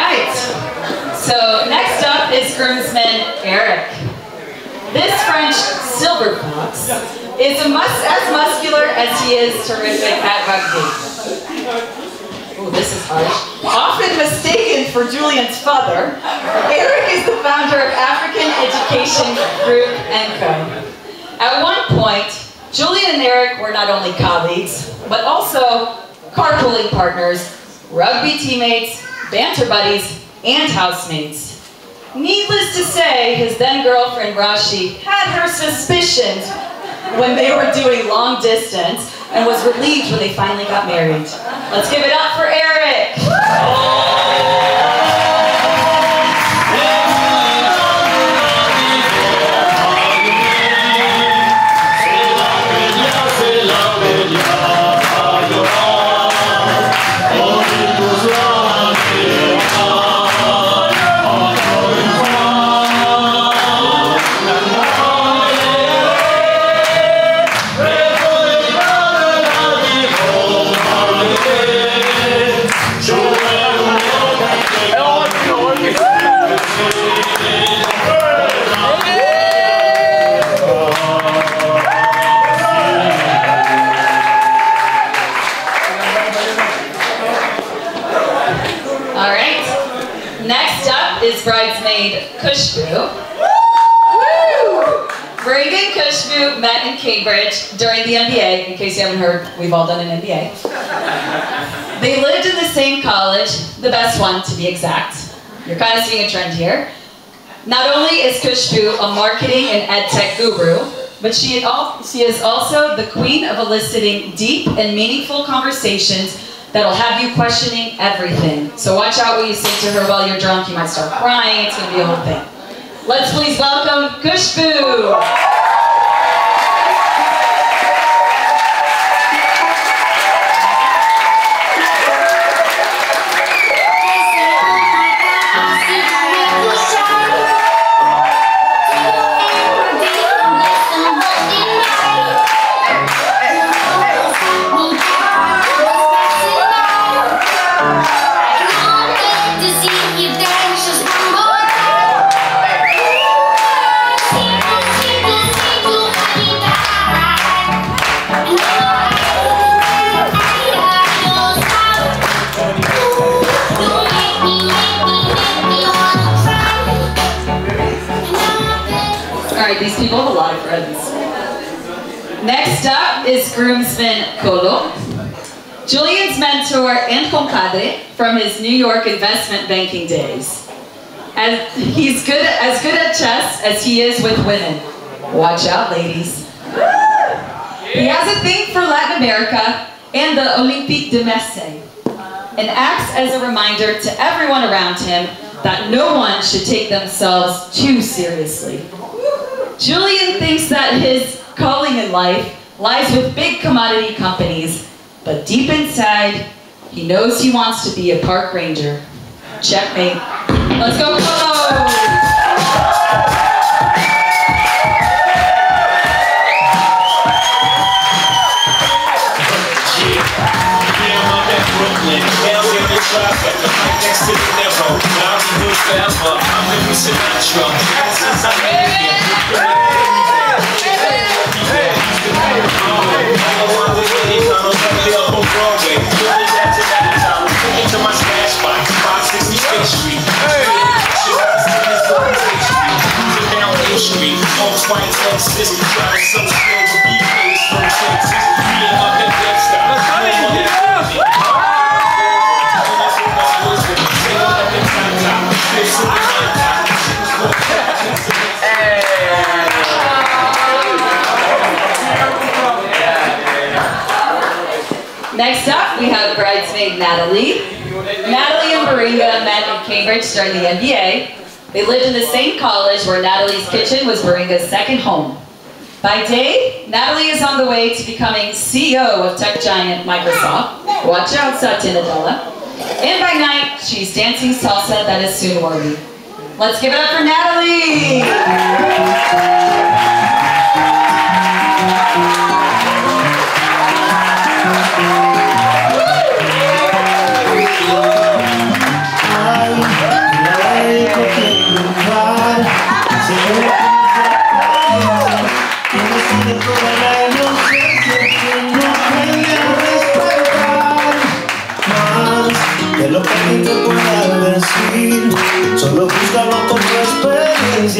right. So next up is groomsman Eric. This French silver fox is as muscular as he is terrific at rugby. Oh, this is harsh. Often mistaken for Julien's father, Eric is the founder of African Education Group & Co. At one point, Julien and Eric were not only colleagues, but also carpooling partners, rugby teammates, banter buddies, and housemates. Needless to say, his then-girlfriend Rashi had her suspicions when they were doing long distance and was relieved when they finally got married. Let's give it up for Eric! Bridesmaid Kushbu. Baringa and Kushbu met in Cambridge during the MBA. In case you haven't heard, we've all done an MBA. They lived in the same college, the best one to be exact. You're kind of seeing a trend here. Not only is Kushbu a marketing and ed tech guru, but she is also the queen of eliciting deep and meaningful conversations that'll have you questioning everything. So watch out what you say to her while you're drunk. You might start crying. It's going to be a whole thing. Let's please welcome Kushbu. These people have a lot of friends. Next up is groomsman Colo. Julien's mentor and compadre from his New York investment banking days. And he's as good at chess as he is with women. Watch out, ladies. He has a thing for Latin America and the Olympique de Marseille, and acts as a reminder to everyone around him that no one should take themselves too seriously. Julien thinks that his calling in life lies with big commodity companies, but deep inside, he knows he wants to be a park ranger. Checkmate. Let's go, Colo! Next up, we have bridesmaid Natalie. Natalie and Baringa met in Cambridge during the MBA. They lived in the same college where Natalie's kitchen was Baringa's second home. By day, Natalie is on the way to becoming CEO of tech giant Microsoft. Watch out, Satya Nadella. And by night, she's dancing salsa that is soon worthy. Let's give it up for Natalie!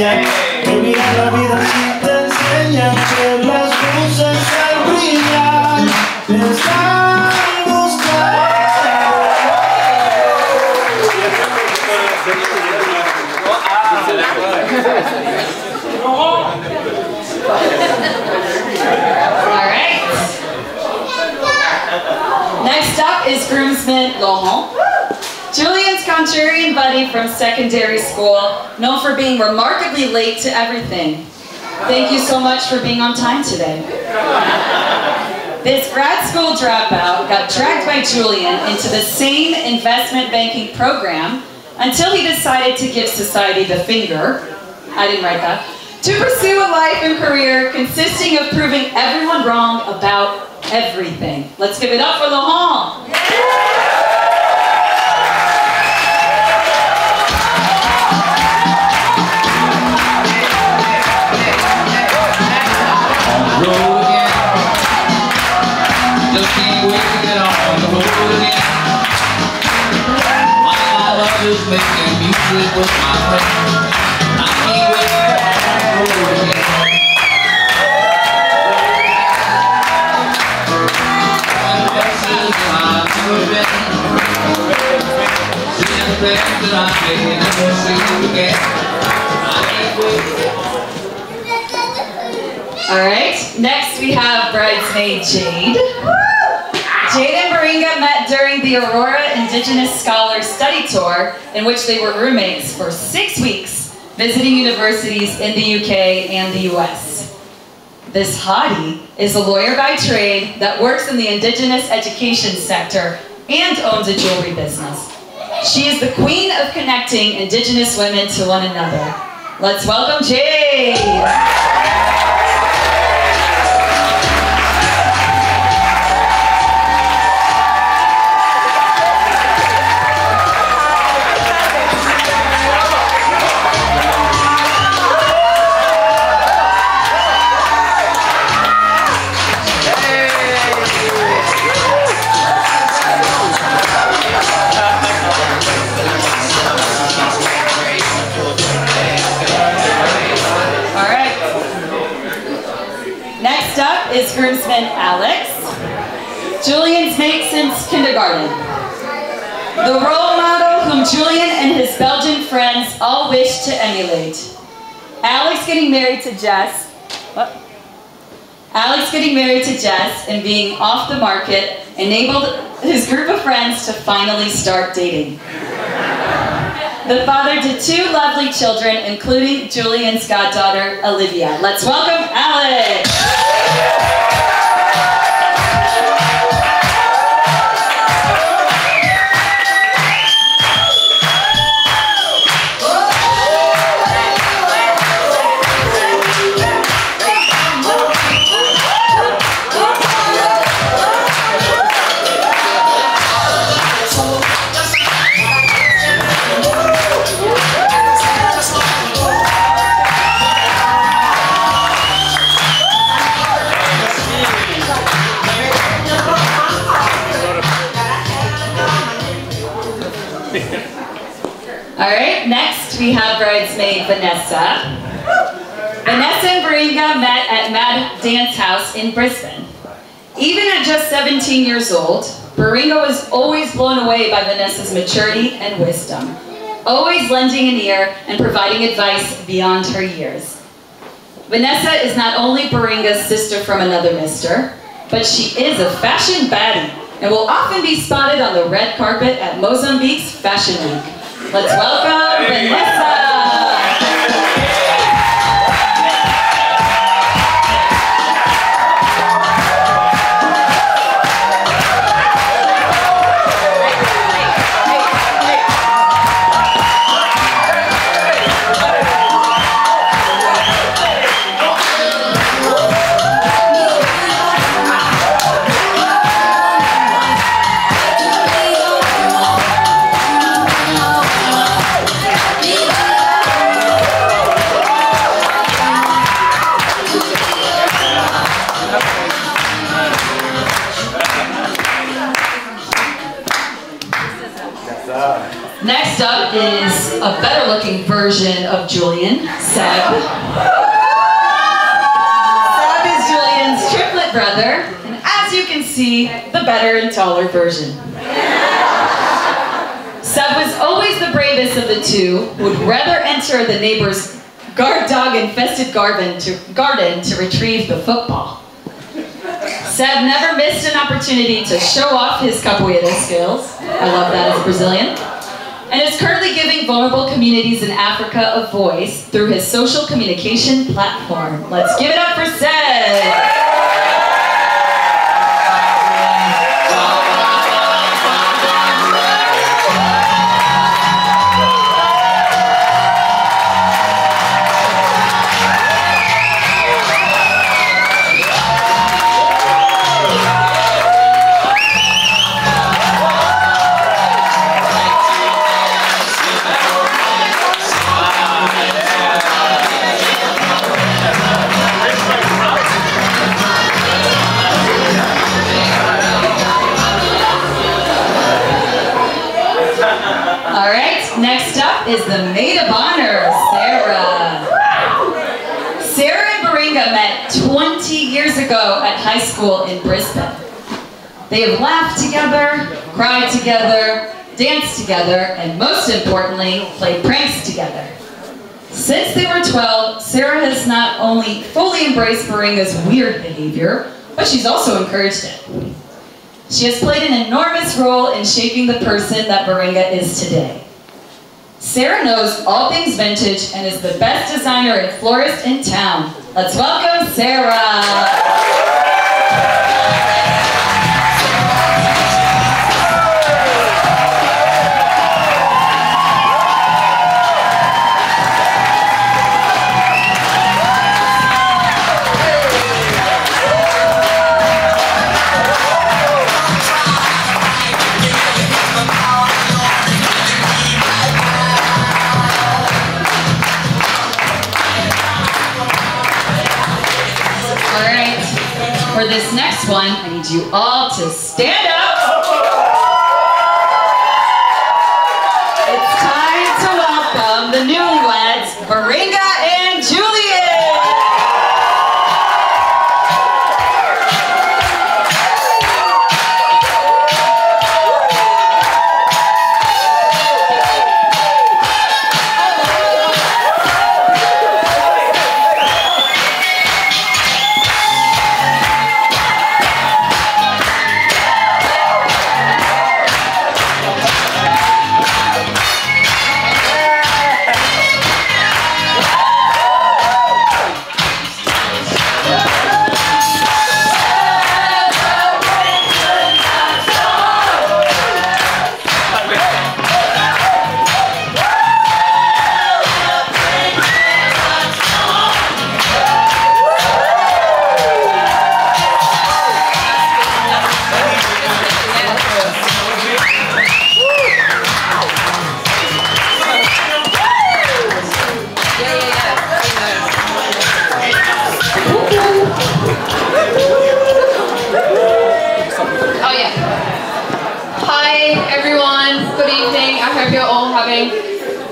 iglesia. Que mira la vida si te enseña que las luces al brillar te están buscando.
Alright. Next up is groomsman Laurent. Julien's contrarian buddy from secondary school, known for being remarkably late to everything. Thank you so much for being on time today. This grad school dropout got dragged by Julien into the same investment banking program until he decided to give society the finger. I didn't write that. To pursue a life and career consisting of proving everyone wrong about everything. Let's give it up for Laurent.
Just making music with my friends. I can't wait to road again. And places I've never been. Seeing things that I may never see again. I can't wait.
Alright, next we have bridesmaid Jade. Jade and Baringa met during the Aurora Indigenous Scholars Study Tour, in which they were roommates for 6 weeks, visiting universities in the UK and the US. This hottie is a lawyer by trade that works in the Indigenous education sector and owns a jewelry business. She is the queen of connecting Indigenous women to one another. Let's welcome Jade! Is groomsman Alex, Julien's mate since kindergarten. The role model whom Julien and his Belgian friends all wish to emulate. Alex getting married to Jess and being off the market enabled his group of friends to finally start dating. The father to 2 lovely children, including Julien's goddaughter, Olivia. Let's welcome Alex! Alright, next we have bridesmaid Vanessa. Vanessa and Baringa met at Mad Dance House in Brisbane. Even at just 17 years old, Baringa was always blown away by Vanessa's maturity and wisdom, always lending an ear and providing advice beyond her years. Vanessa is not only Baringa's sister from another mister, but she is a fashion baddie and will often be spotted on the red carpet at Mozambique's Fashion Week. Let's welcome Vanessa!
Yeah.
Next up is a better looking version of Julien, Seb. Seb is Julien's triplet brother, and as you can see, the better and taller version. Seb was always the bravest of the two, who would rather enter the neighbor's guard dog infested garden to retrieve the football. Seb never missed an opportunity to show off his capoeira skills. I love that as a Brazilian. And is currently giving vulnerable communities in Africa a voice through his social communication platform. Let's give it up for Seb! Next up is the maid of honor, Sarah. Sarah and Baringa met 20 years ago at high school in Brisbane. They have laughed together, cried together, danced together, and most importantly, played pranks together. Since they were 12, Sarah has not only fully embraced Baringa's weird behavior, but she's also encouraged it. She has played an enormous role in shaping the person that Baringa is today. Sarah knows all things vintage and is the best designer and florist in town. Let's welcome Sarah! For this next one, I need you all to stand up. It's time to welcome the newlyweds, Baringa and Julien.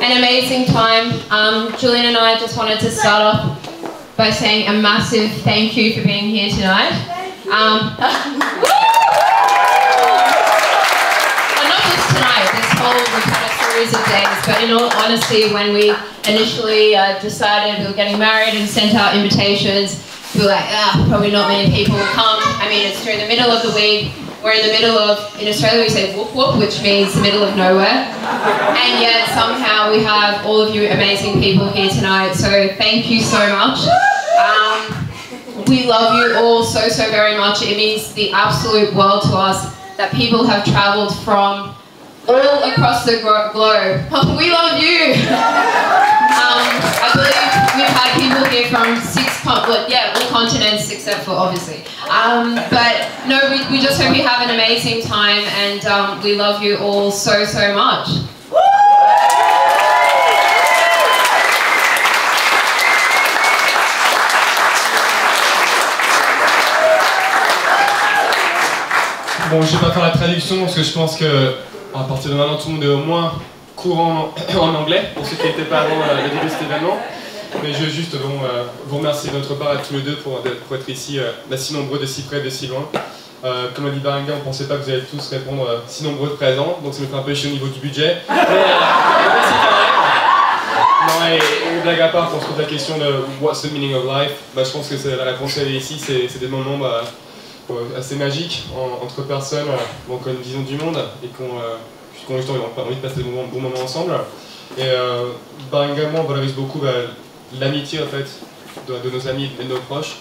An amazing time. Julien and I just wanted to start off by saying a massive thank you for being here tonight. Well, not just tonight, this whole series of days, but in all honesty, when we initially decided we were getting married and sent out invitations, we were like, probably not many people will come. I mean, it's during the middle of the week. We're in the middle of, in Australia we say whoop whoop, which means the middle of nowhere. And yet somehow we have all of you amazing people here tonight, so thank you so much. We love you all so, so very much. It means the absolute world to us that people have travelled from all across the globe. We love you! I believe we've had people here from all continents except for obviously. But no, we just hope you have an amazing time, and we love you all so, so much.
Bon, je vais pas faire la traduction parce que je pense que à partir de maintenant tout le monde est au moins cours en anglais, pour ceux qui n'étaient pas avant le début de cet événement. Mais je veux juste vous remercier de notre part à tous les deux pour être ici, si nombreux, de si près, de si loin. Comme a dit Baringa, on ne pensait pas que vous alliez tous répondre si nombreux de présents, donc ça nous fait un peu chier au niveau du budget. Mais non, et blague à part, quand on se pose la question de what's the meaning of life, je pense que la réponse elle est ici, c'est des moments assez magiques entre personnes qui ont une vision du monde et qui ont justement envie de passer des bons moments ensemble. Et Baringa et moi, on valorise beaucoup l'amitié en fait de nos amis et de nos proches.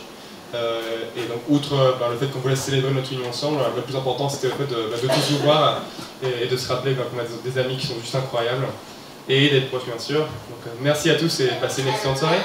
Et donc outre le fait qu'on voulait célébrer notre union ensemble, le plus important c'était le fait de tous nous voir et de se rappeler qu'on a des amis qui sont juste incroyables et d'être proches bien sûr. Donc merci à tous et passez une excellente soirée.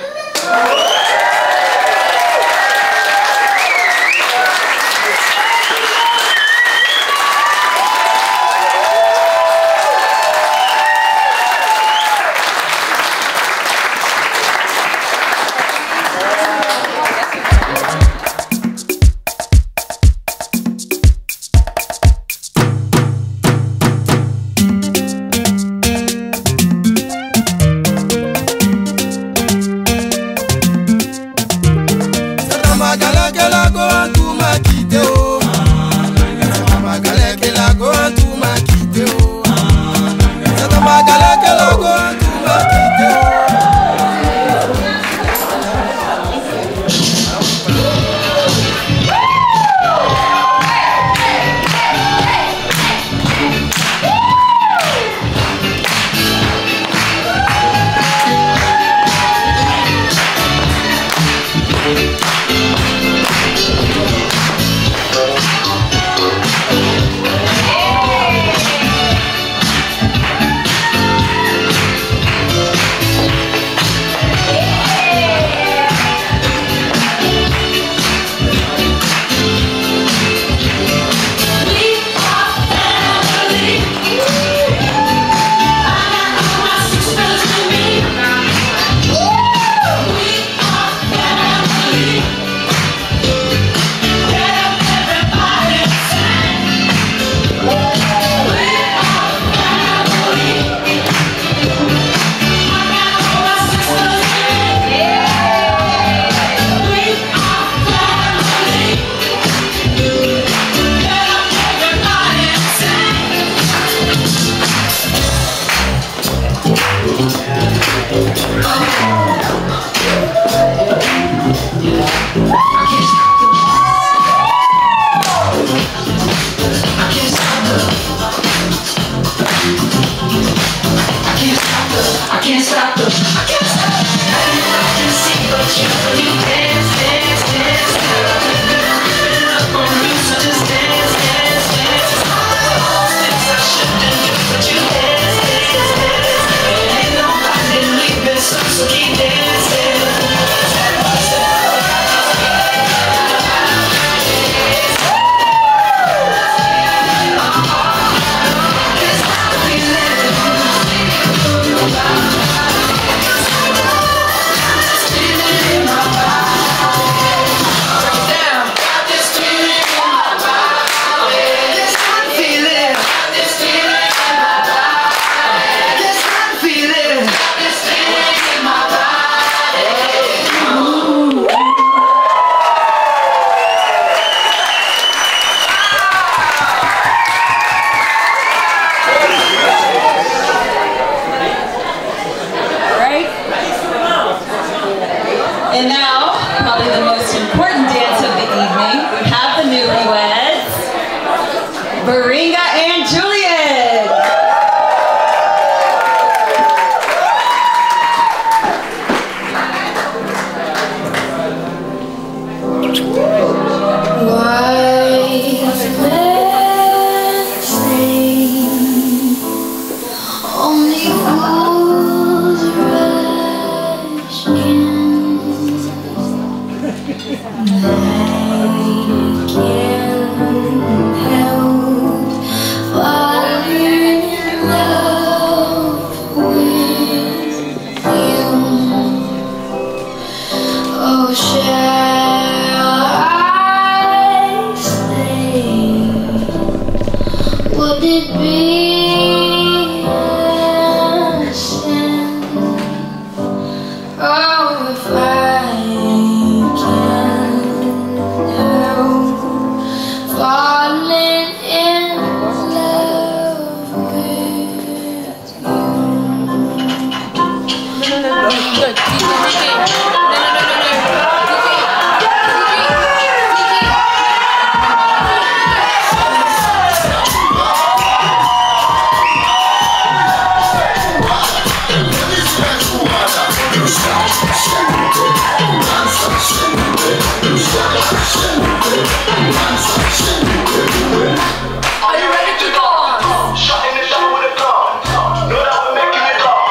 Are you ready to dance? Shut in the shower with a gun. Know that we're making it dance.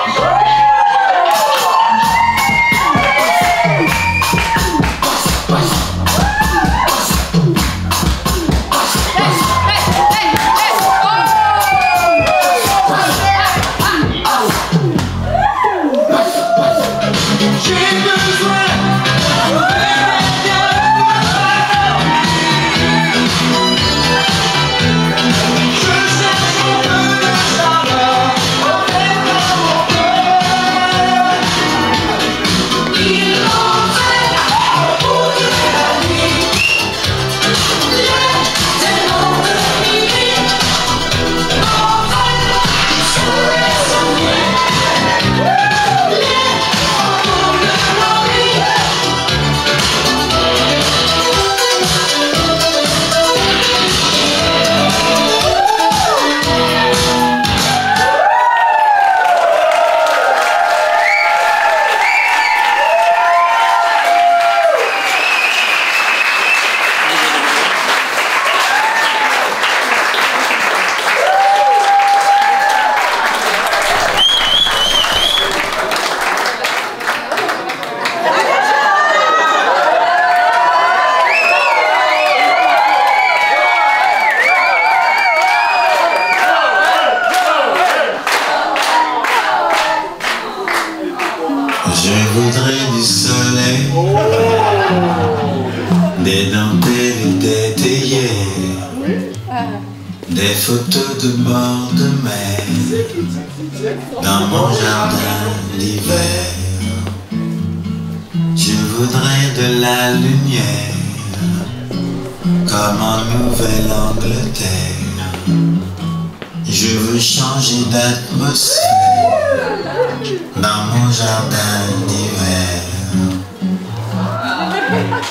Je voudrais du soleil, des dentelles et des théiers, des photos de bord de mer dans mon jardin d'hiver. Je voudrais de la lumière comme en Nouvelle-Angleterre. Je veux changer d'atmosphère dans mon jardin d'hiver.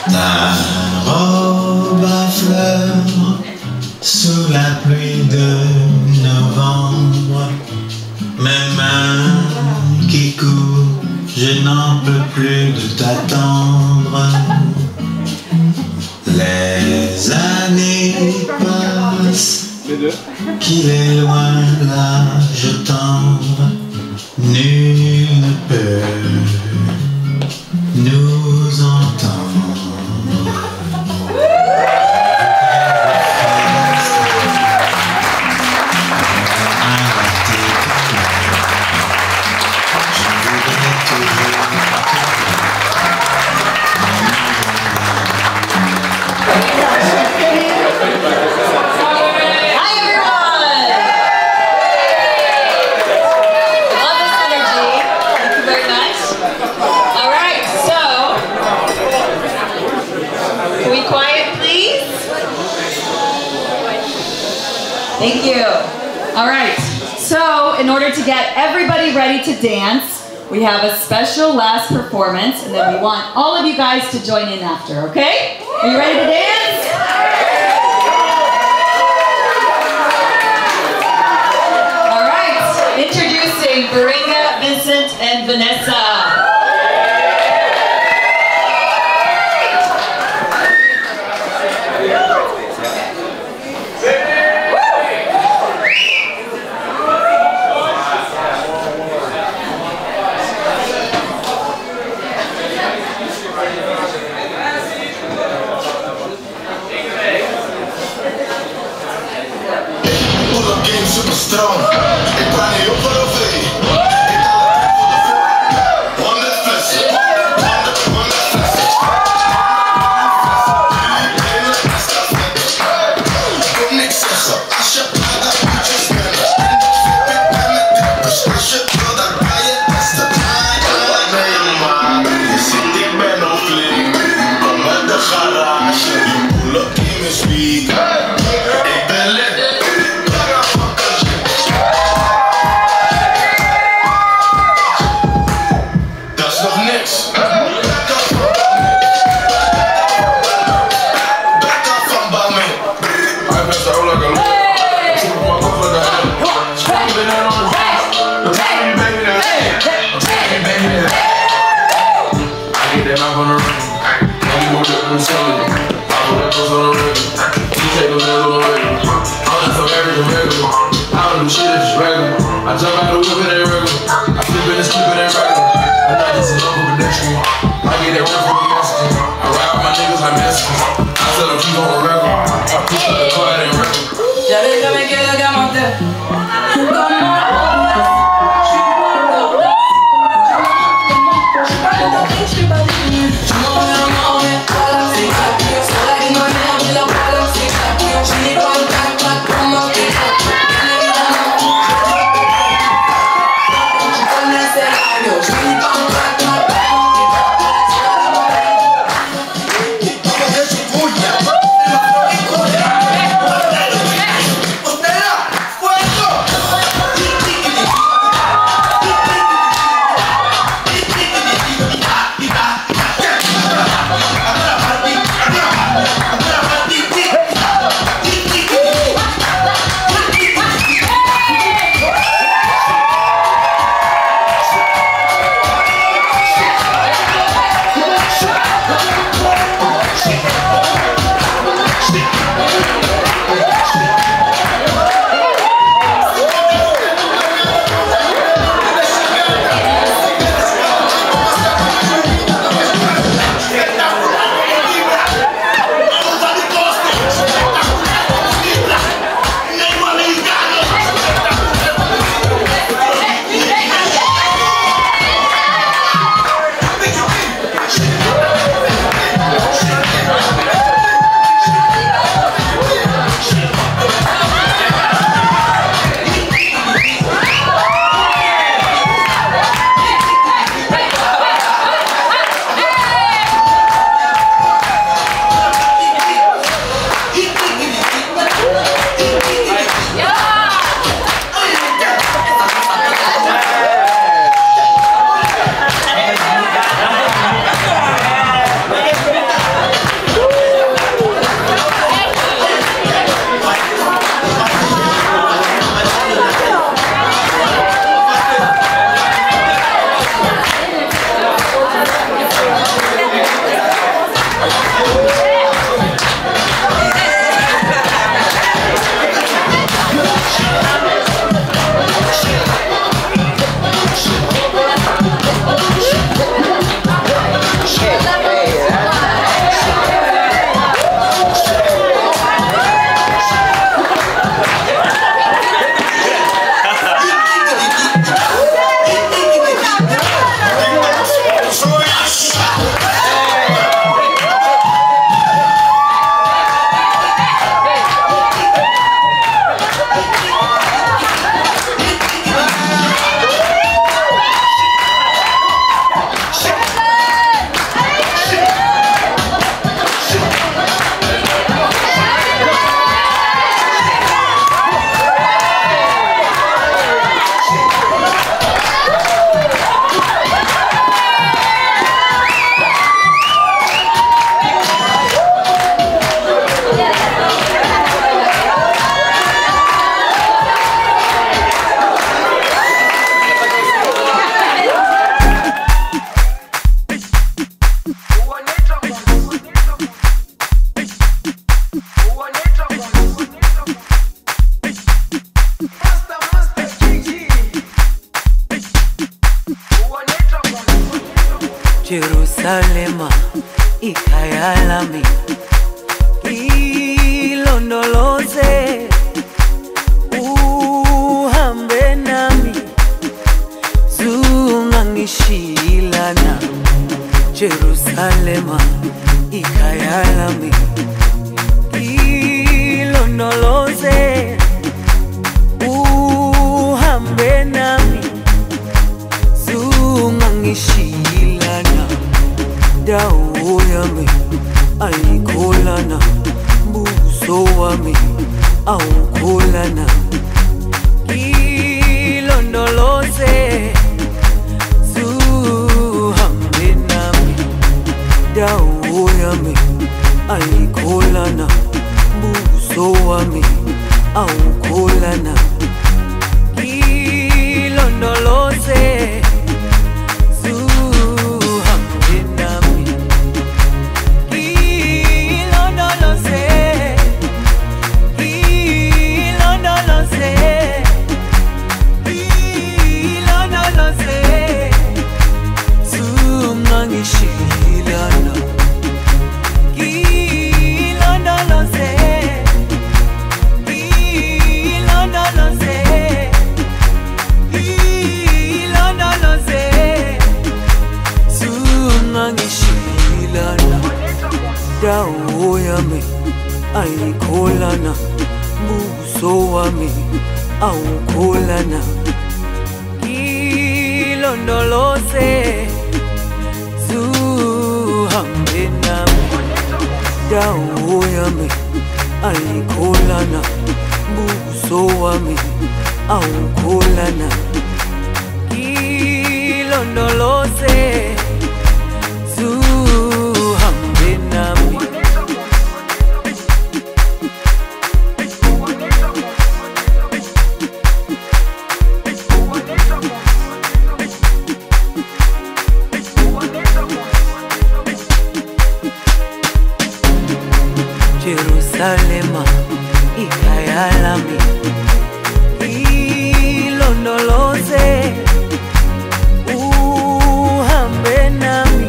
Ta robe à fleurs sous la pluie de novembre, mes mains qui courent, je n'en peux plus de t'attendre. Les années passent, qu'il est loin l'âge tendre, nul ne peut nous entendre.
Thank you. All right, so in order to get everybody ready to dance, we have a special last performance, and then we want all of you guys to join in after, okay? Are you ready to dance? All right, introducing Baringa, Vincent, and Vanessa.
Super strong, ik ben hier op voor de V.
Jerusalema ikhaya lami ilondoloze uhambe nami zungangishilana Jerusalema ikhaya lami ilondoloze uhambe nami zungangishilana dawo yami ayikholana buso wami awukholana ilondoloze zuhambe nami dawo yami ayikholana buso wami awukholana ilondoloze dawo yami ayikholana buso wami awukholana ilondoloze ilondoloze zuhambe nami dawo yami ayikholana buso wami awukholana ilondoloze zuhambe nami Jerusalema ikhaya lami ilondoloze uhambe nami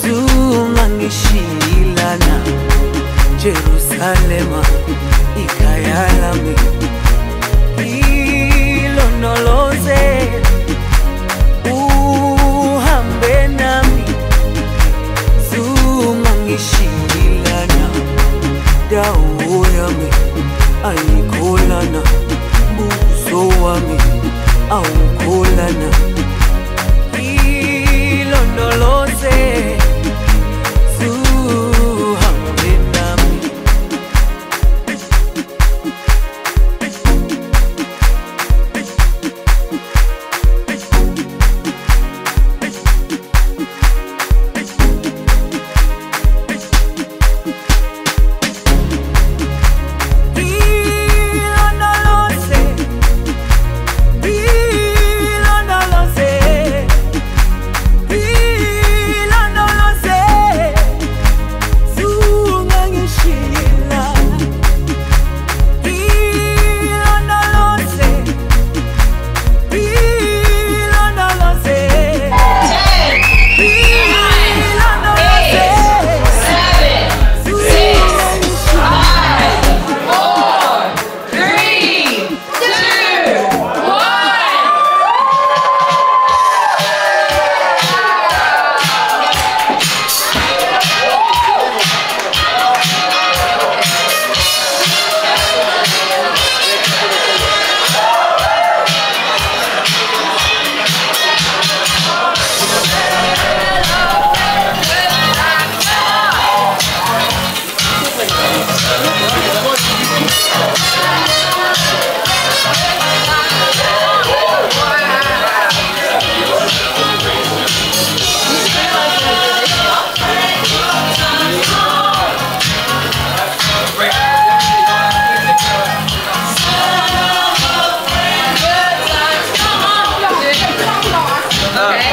zungangishilana Jerusalema ikhaya lami ilondoloze uhambe nami zungangishilana dawo yami ayikholana buso wami awukholana ilondoloze zuhambe nami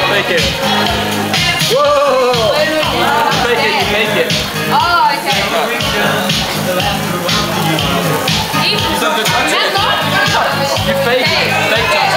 Make it. Whoa! Make it, you make it.
Oh, okay.
So the you fake it. Fake it.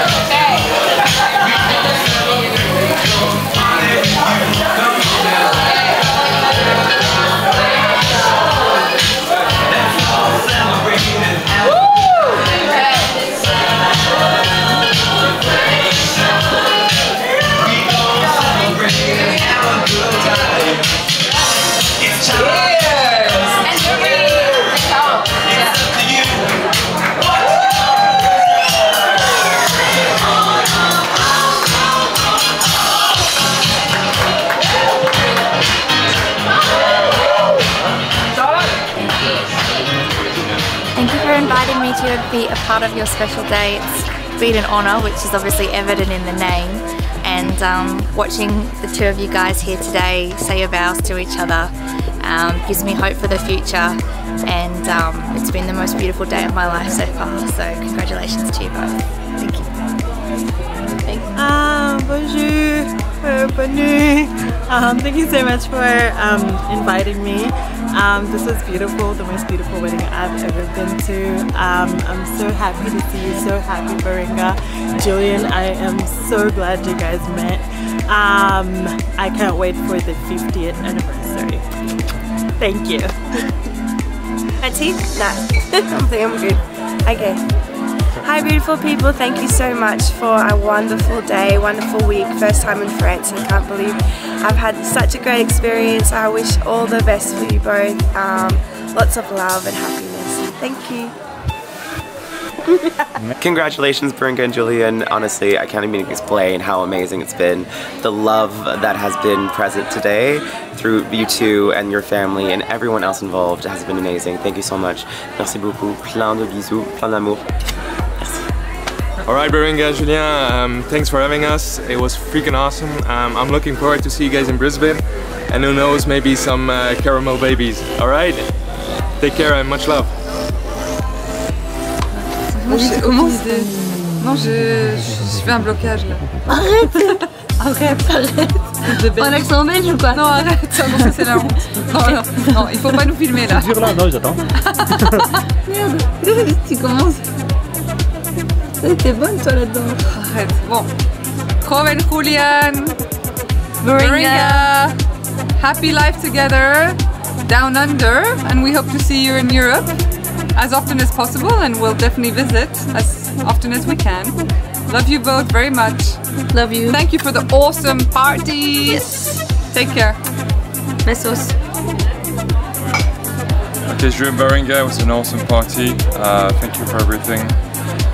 Thank you for inviting me to be a part of your special day. It's been an honour, which is obviously evident in the name, and watching the two of you guys here today say your vows to each other gives me hope for the future, and it's been the most beautiful day of my life so far, so congratulations to you both. Thank you.
Bonjour, bonne nuit. Thank you so much for inviting me. This was beautiful, the most beautiful wedding I've ever been to. I'm so happy to see you, so happy Baringa. Julien, I am so glad you guys met. I can't wait for the 50th anniversary. Thank you.
My teeth? Nah, I think I'm good. Okay. Hi beautiful people, thank you so much for a wonderful day, wonderful week, first time in France. I can't believe I've had such a great experience. I wish all the best for you both. Lots of love and happiness. Thank you.
Congratulations, Baringa and Julien. Honestly, I can't even explain how amazing it's been. The love that has been present today through you two and your family and everyone else involved has been amazing. Thank you so much. Merci beaucoup. Plein de bisous, plein d'amour.
Alright, Baringa, Julien, thanks for having us. It was freaking awesome. I'm looking forward to see you guys in Brisbane. And who knows, maybe some caramel babies. Alright? Take care and much love.
Non, je fais un blocage là.
Arrête. Arrête. En accent belge ou quoi?
Non, arrête, non, ça c'est la honte. Non, il faut pas nous filmer là.
Dur là, non, j'attends.
Merde, tu commences. T'es bonne toi là-dedans.
Arrête, bon. Joven Julien, Baringa, happy life together, down under, and we hope to see you in Europe as often as possible, and we'll definitely visit as often as we can. Love you both very much.
Love you.
Thank you for the awesome parties.
Yes.
Take care.
Besos.
Okay, Julien, Baringa, it was an awesome party. Thank you for everything.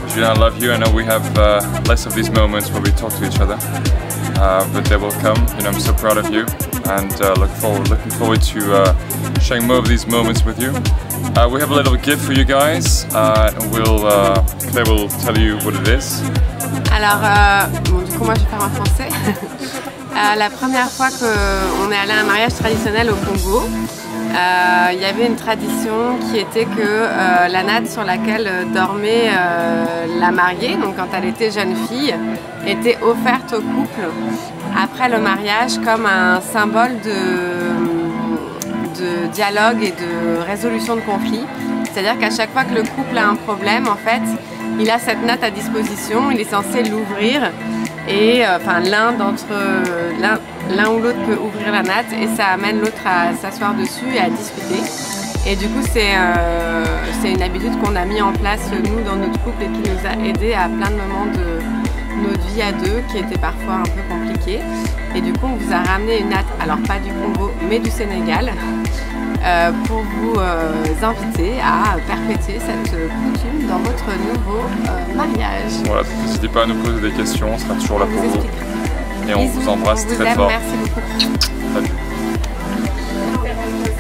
Julien, I love you. I know we have less of these moments where we talk to each other, but they will come. You know, I'm so proud of you, and looking forward to sharing more of these moments with you. We have a little gift for you guys, and Claire will tell you what it is.
Alors, bon, du coup, moi je vais faire en français. La première fois qu'on est allé à un mariage traditionnel au Congo, il y avait une tradition qui était que la natte sur laquelle dormait la mariée, donc quand elle était jeune fille, était offerte au couple après le mariage comme un symbole de dialogue et de résolution de conflits. C'est-à-dire qu'à chaque fois que le couple a un problème, en fait, il a cette natte à disposition, il est censé l'ouvrir et enfin l'un ou l'autre peut ouvrir la natte et ça amène l'autre à s'asseoir dessus et à discuter. Et du coup c'est une habitude qu'on a mis en place nous dans notre couple et qui nous a aidés à plein de moments de notre vie à deux qui étaient parfois un peu compliqués. Et du coup on vous a ramené une natte, alors pas du Congo mais du Sénégal, pour vous inviter à perpétuer cette coutume dans votre nouveau mariage.
Voilà, n'hésitez pas à nous poser des questions, on sera toujours là pour vous. Et on vous embrasse très fort.
Merci beaucoup.
Salut.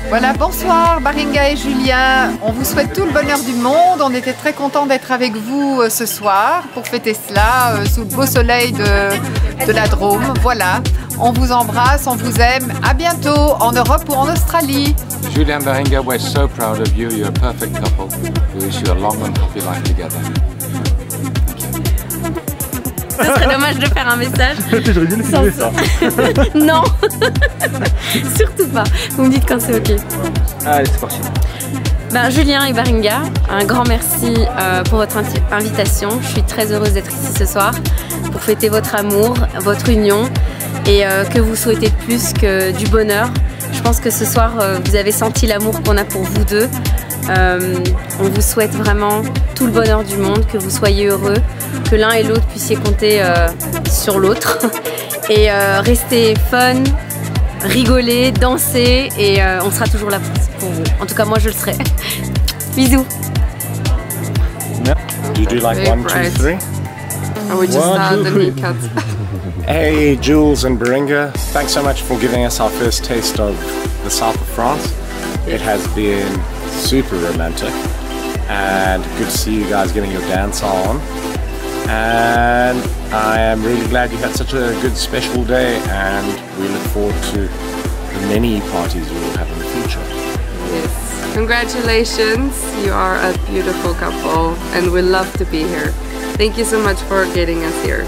Voilà, bonsoir Baringa et Julien. On vous souhaite tout le bonheur du monde. On était très contents d'être avec vous ce soir pour fêter cela sous le beau soleil de la Drôme. Voilà, on vous embrasse, on vous aime. À bientôt en Europe ou en Australie.
Julien, Baringa, we're so proud of you. You're a perfect couple. We wish you a long and happy life together.
Ce serait dommage de faire un message.
J'aurais bien filmé ça.
Non, surtout pas. Vous me dites quand c'est ok.
Allez, c'est parti.
Ben, Julien et Baringa, un grand merci pour votre invitation. Je suis très heureuse d'être ici ce soir pour fêter votre amour, votre union et que vous souhaitez plus que du bonheur. Je pense que ce soir, vous avez senti l'amour qu'on a pour vous deux. On vous souhaite vraiment tout le bonheur du monde, que vous soyez heureux, que l'un et l'autre puissiez compter sur l'autre et rester fun, rigoler, danser et on sera toujours là pour vous. En tout cas, moi je le serai. Bisous.
Do you do like 1, 2, 3?
Or we just the meat cuts.
Hey, Jules and Baringa, thanks so much for giving us our first taste of the south of France. It has been super romantic and good to see you guys getting your dance on. And I am really glad you had such a good special day and we look forward to the many parties you will have in the future.
Yes. Congratulations, you are a beautiful couple and we love to be here. Thank you so much for getting us here.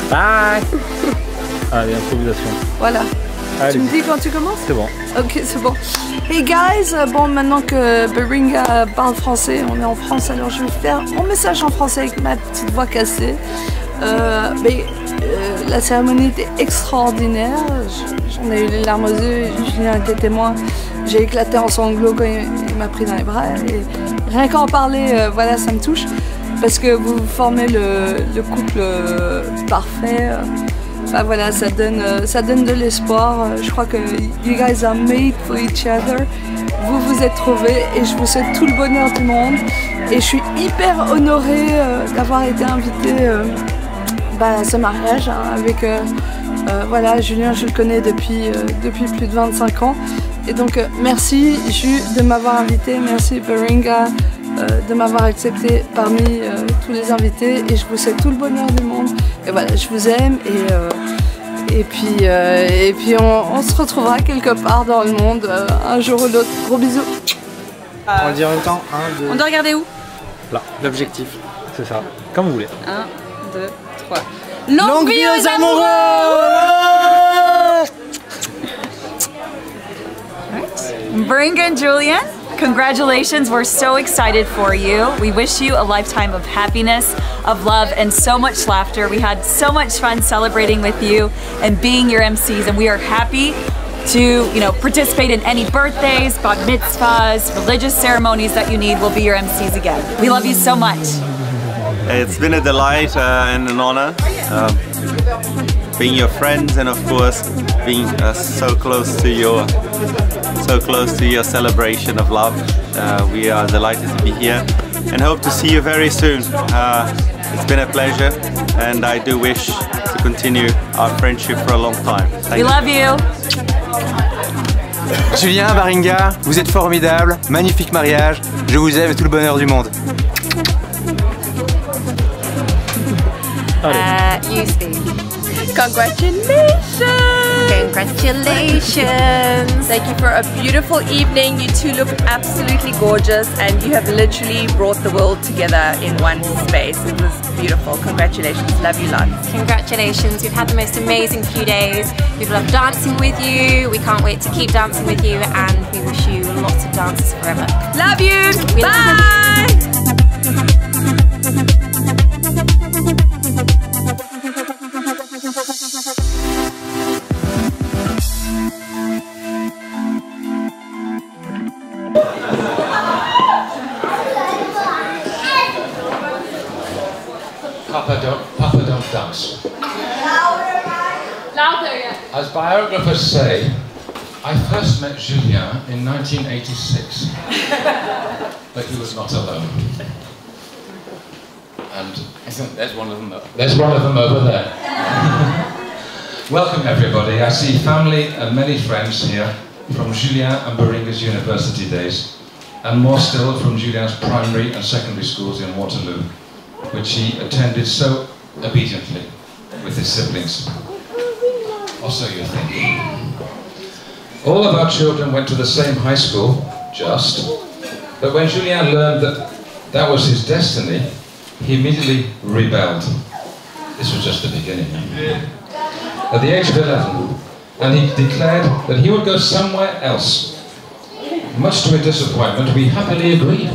Bye.
Allez, improvisation.
Voilà.
Allez.
Tu me dis quand tu commences?
C'est bon.
Ok, c'est bon. Hey guys, bon maintenant que Baringa parle français, on est en France, alors je vais faire mon message en français avec ma petite voix cassée. La cérémonie était extraordinaire, j'en ai eu les larmes aux yeux, Julien était témoin, j'ai éclaté en sanglots quand il m'a pris dans les bras et rien qu'en parler, voilà, ça me touche parce que vous formez le couple parfait. Enfin voilà, ça donne de l'espoir. Je crois que you guys are made for each other. vous vous êtes trouvés et je vous souhaite tout le bonheur du monde. Et je suis hyper honorée d'avoir été invitée à ce mariage avec voilà, Julien, je le connais depuis plus de 25 ans. Et donc merci Ju de m'avoir invité, merci Baringa de m'avoir accepté parmi tous les invités et je vous souhaite tout le bonheur du monde. Et voilà, je vous aime et puis on se retrouvera quelque part dans le monde un jour ou l'autre. Gros bisous.
On va le dire en même temps. 1, 2.
On doit regarder où?
Là, l'objectif. C'est ça. Comme vous voulez.
1, 2, 3.
Longue vie aux amoureux!
Baringa and Julien, congratulations. We're so excited for you. We wish you a lifetime of happiness, of love, and so much laughter. We had so much fun celebrating with you and being your MCs, and we are happy to, participate in any birthdays, bat mitzvahs, religious ceremonies that you need. We'll be your MCs again. We love you so much.
It's been a delight and an honor being your friends, and of course being so close to your celebration of love. We are delighted to be here and hope to see you very soon. It's been a pleasure, and I do wish to continue our friendship for a long time.
We love you.
Julien, Baringa, vous êtes formidables, magnifique mariage, je vous aime et tout le bonheur du monde.
You speak.
Congratulations!
Congratulations!
Thank you for a beautiful evening. You two look absolutely gorgeous and you have literally brought the world together in one space. It was beautiful. Congratulations. Love you lots.
Congratulations. We've had the most amazing few days. We've loved dancing with you. We can't wait to keep dancing with you, and we wish you lots of dances forever.
Love you! Bye!
Papa don't dance.
Louder, yeah.
As biographers say, I first met Julien in 1986, but he was not alone. And there's one of them. There's one of them over there. Welcome everybody. I see family and many friends here from Julien and Baringa's university days, and more still from Julien's primary and secondary schools in Waterloo, which he attended so obediently with his siblings. Also, you think. All of our children went to the same high school, but when Julien learned that that was his destiny, he immediately rebelled. This was just the beginning. At the age of 11, and he declared that he would go somewhere else. Much to his disappointment, we happily agreed.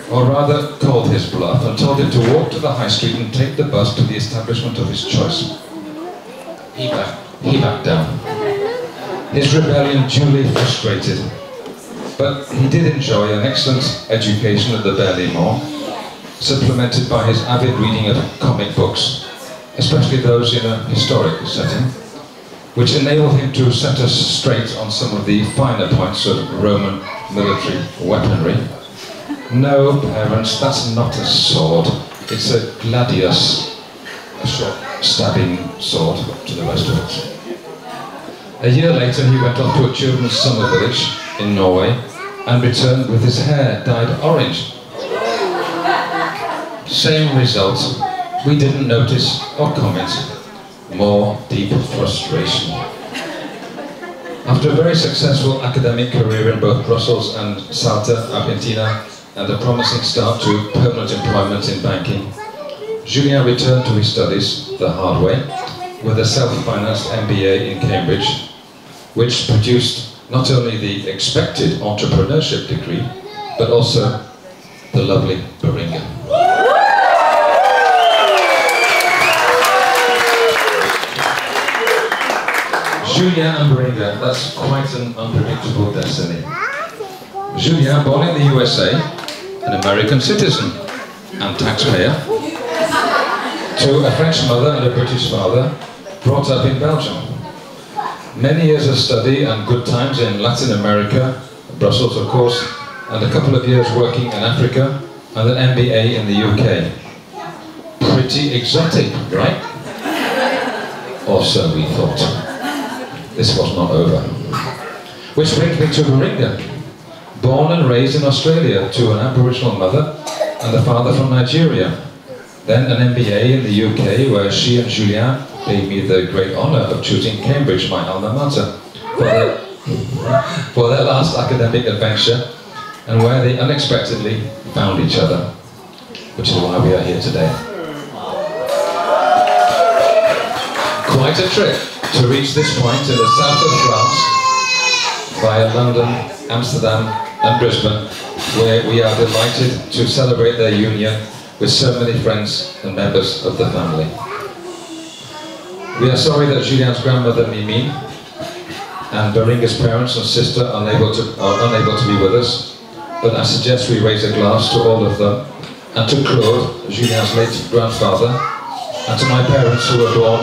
Or rather, called his bluff and told him to walk to the high street and take the bus to the establishment of his choice. He backed down. His rebellion duly frustrated. But he did enjoy an excellent education at the Baringa, supplemented by his avid reading of comic books, especially those in a historic setting, which enabled him to set us straight on some of the finer points of Roman military weaponry. No, parents, that's not a sword. It's a gladius, a short stabbing sword to the rest of it. A year later, he went off to a children's summer village in Norway and returned with his hair dyed orange. Same result. We didn't notice or comment. More deep frustration. After a very successful academic career in both Brussels and Salta, Argentina, and a promising start to permanent employment in banking, Julien returned to his studies the hard way with a self-financed MBA in Cambridge, which produced not only the expected entrepreneurship degree, but also the lovely Baringa. Julien and Baringa, that's quite an unpredictable destiny. Julien, born in the USA, an American citizen and taxpayer, to a French mother and a British father, brought up in Belgium. Many years of study and good times in Latin America, Brussels of course, and a couple of years working in Africa and an MBA in the UK. Pretty exotic, right? Or so we thought. This was not over. Which brings me to Baringa. Born and raised in Australia to an Aboriginal mother and a father from Nigeria. Then an MBA in the UK where she and Julien gave me the great honour of choosing Cambridge, my alma mater, for their last academic adventure, and where they unexpectedly found each other, which is why we are here today. Quite a trip to reach this point in the south of France via London, Amsterdam and Brisbane, where we are delighted to celebrate their union with so many friends and members of the family. We are sorry that Julien's grandmother Mimi and Baringa's parents and sister are unable to be with us, but I suggest we raise a glass to all of them, and to Claude, Julien's late grandfather, and to my parents who were born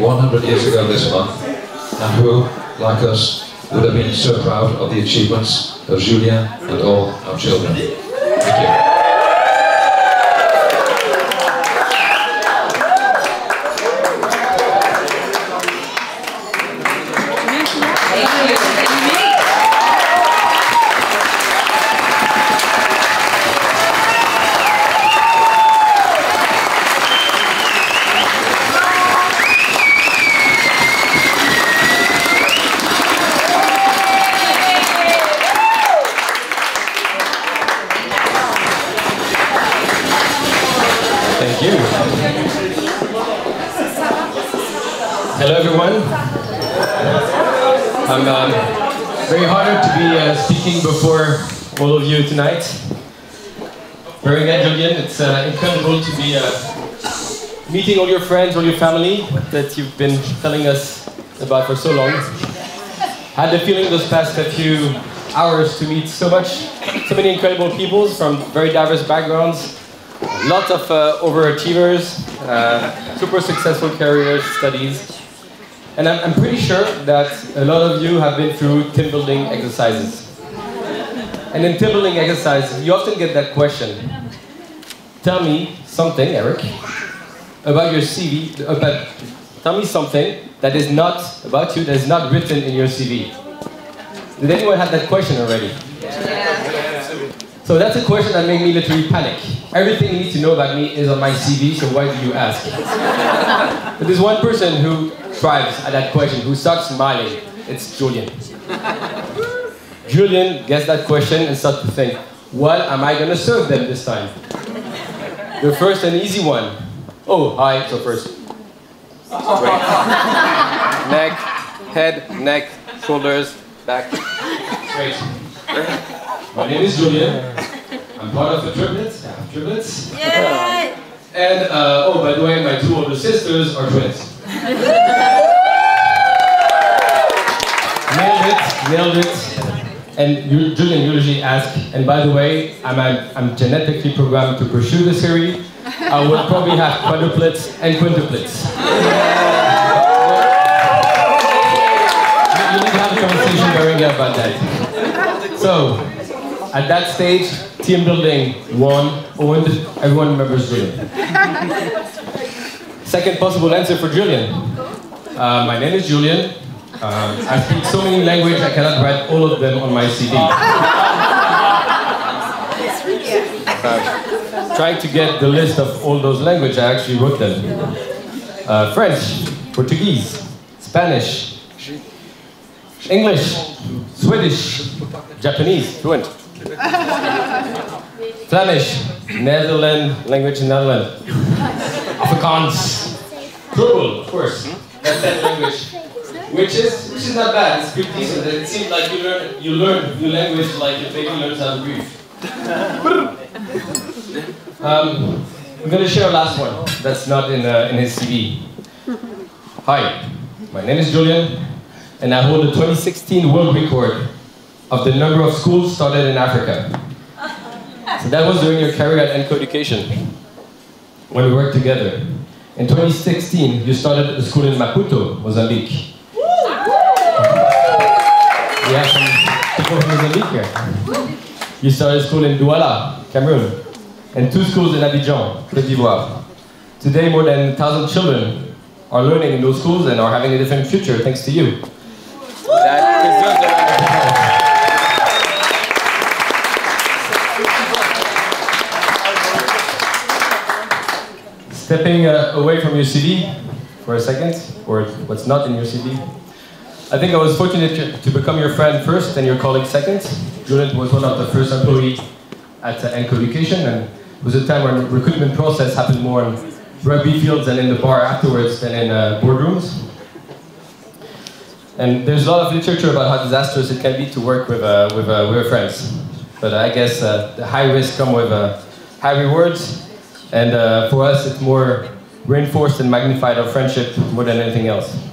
100 years ago this month, and who, like us, would have been so proud of the achievements of Julien and all our children. Thank you.
Thank you. Hello everyone. I'm very honored to be speaking before all of you tonight. Baringa, Julien, it's incredible to be meeting all your friends, all your family that you've been telling us about for so long. I had the feeling those past few hours to meet so many incredible people from very diverse backgrounds. Lots of overachievers, super successful careers, studies. And I'm pretty sure that a lot of you have been through team building exercises. And in team building exercises, you often get that question. Tell me something, Eric, about your CV, tell me something that is not about you, that is not written in your CV. Did anyone have that question already? So that's a question that made me literally panic. Everything you need to know about me is on my CV, so why do you ask? But there's one person who thrives at that question, who starts smiling. It's Julien. Julien gets that question and starts to think, what am I going to serve them this time? The first and easy one. Oh, hi, so first. Wait. Neck, head, neck, shoulders, back. Great. My name is Julien. I'm part of the triplets. I have triplets. Yay! And, oh, by the way, my two older sisters are twins. Nailed it. And Julien usually asks, and by the way, I'm genetically programmed to pursue the series. I will probably have quadruplets and quintuplets. You need to have a conversation, Baringa, about that. So, at that stage, team building won, everyone remembers Julien. Second possible answer for Julien. My name is Julien. I speak so many languages, I cannot write all of them on my CV. Trying to get the list of all those languages, I actually wrote them. French, Portuguese, Spanish, English, Swedish, Japanese, fluent. Flemish, Netherlands, language in Netherlands. Afrikaans, Creole, of course, that's that language. Which is not bad, it's pretty decent. It seems like you learn new language like a baby learns how to breathe. I'm going to share a last one that's not in his CV. Hi, my name is Julien, and I hold the 2016 world record of the number of schools started in Africa. So that was during your career at Enco Education, when we worked together. In 2016, you started a school in Maputo, Mozambique. We have some
from Mozambique. You started school in Douala, Cameroon, and 2 schools in Abidjan, Côte d'Ivoire. Today, more than 1,000 children are learning in those schools and are having a different future thanks to you. Stepping away from your CV for a second, or what's not in your CV, I think I was fortunate to become your friend first and your colleague second. Julien was one of the first employees at Enco Education, and it was a time when the recruitment process happened more in rugby fields and in the bar afterwards than in boardrooms. And there's a lot of literature about how disastrous it can be to work with friends. But I guess the high risk come with high rewards, and for us it's more reinforced and magnified our friendship more than anything else.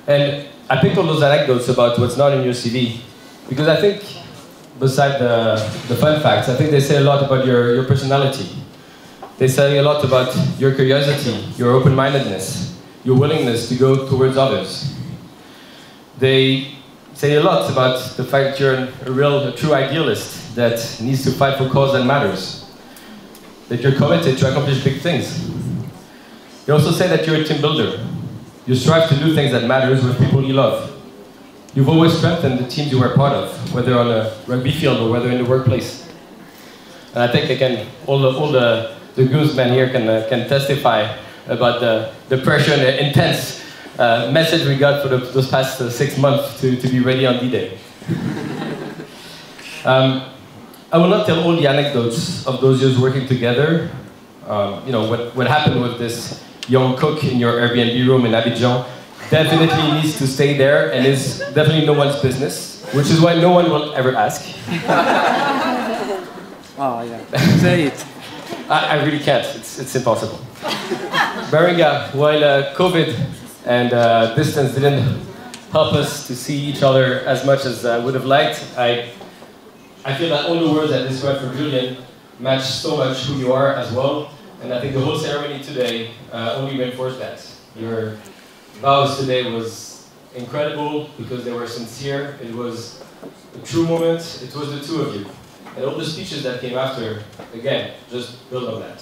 And I picked all those anecdotes about what's not in your CV, because I think, beside the fun facts, I think they say a lot about your personality. They say a lot about your curiosity, your open-mindedness, your willingness to go towards others. They say a lot about the fact that you're a true idealist that needs to fight for cause that matters, that you're committed to accomplish big things. They also say that you're a team builder. You strive to do things that matters with people you love. You've always strengthened the teams you were part of, whether on a rugby field or whether in the workplace. And I think again, all the groomsmen here can testify about the pressure and the intense message we got for those past 6 months to be ready on D-Day. I will not tell all the anecdotes of those years working together. You know, what happened with this young cook in your Airbnb room in Abidjan definitely needs to stay there and is definitely no one's business, which is why no one will ever ask.
Oh yeah, say it.
I really can't, it's impossible. Baringa, while COVID and distance didn't help us to see each other as much as I would have liked, I feel that all the words I described for Julien match so much who you are as well. And I think the whole ceremony today only reinforced that. Your vows today was incredible because they were sincere. It was a true moment. It was the two of you. And all the speeches that came after, again, just build on that.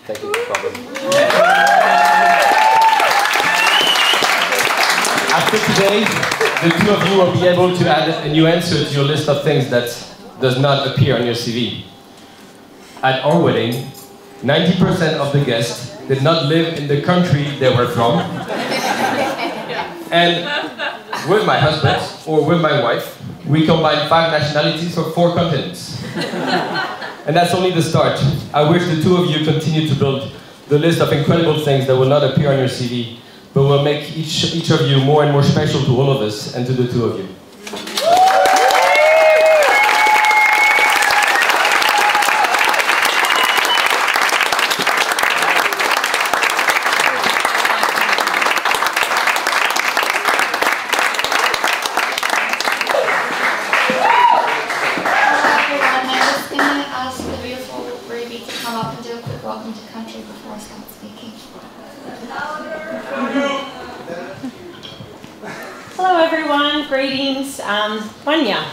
Thank you. After today, the two of you will be able to add a new answer to your list of things that does not appear on your CV. At our wedding, 90% of the guests did not live in the country they were from. And with my husband, or with my wife, we combined 5 nationalities for 4 continents. And that's only the start. I wish the two of you continue to build the list of incredible things that will not appear on your CV, but will make each of you more and more special to all of us and to the two of you.
Hello everyone, greetings, Wanya.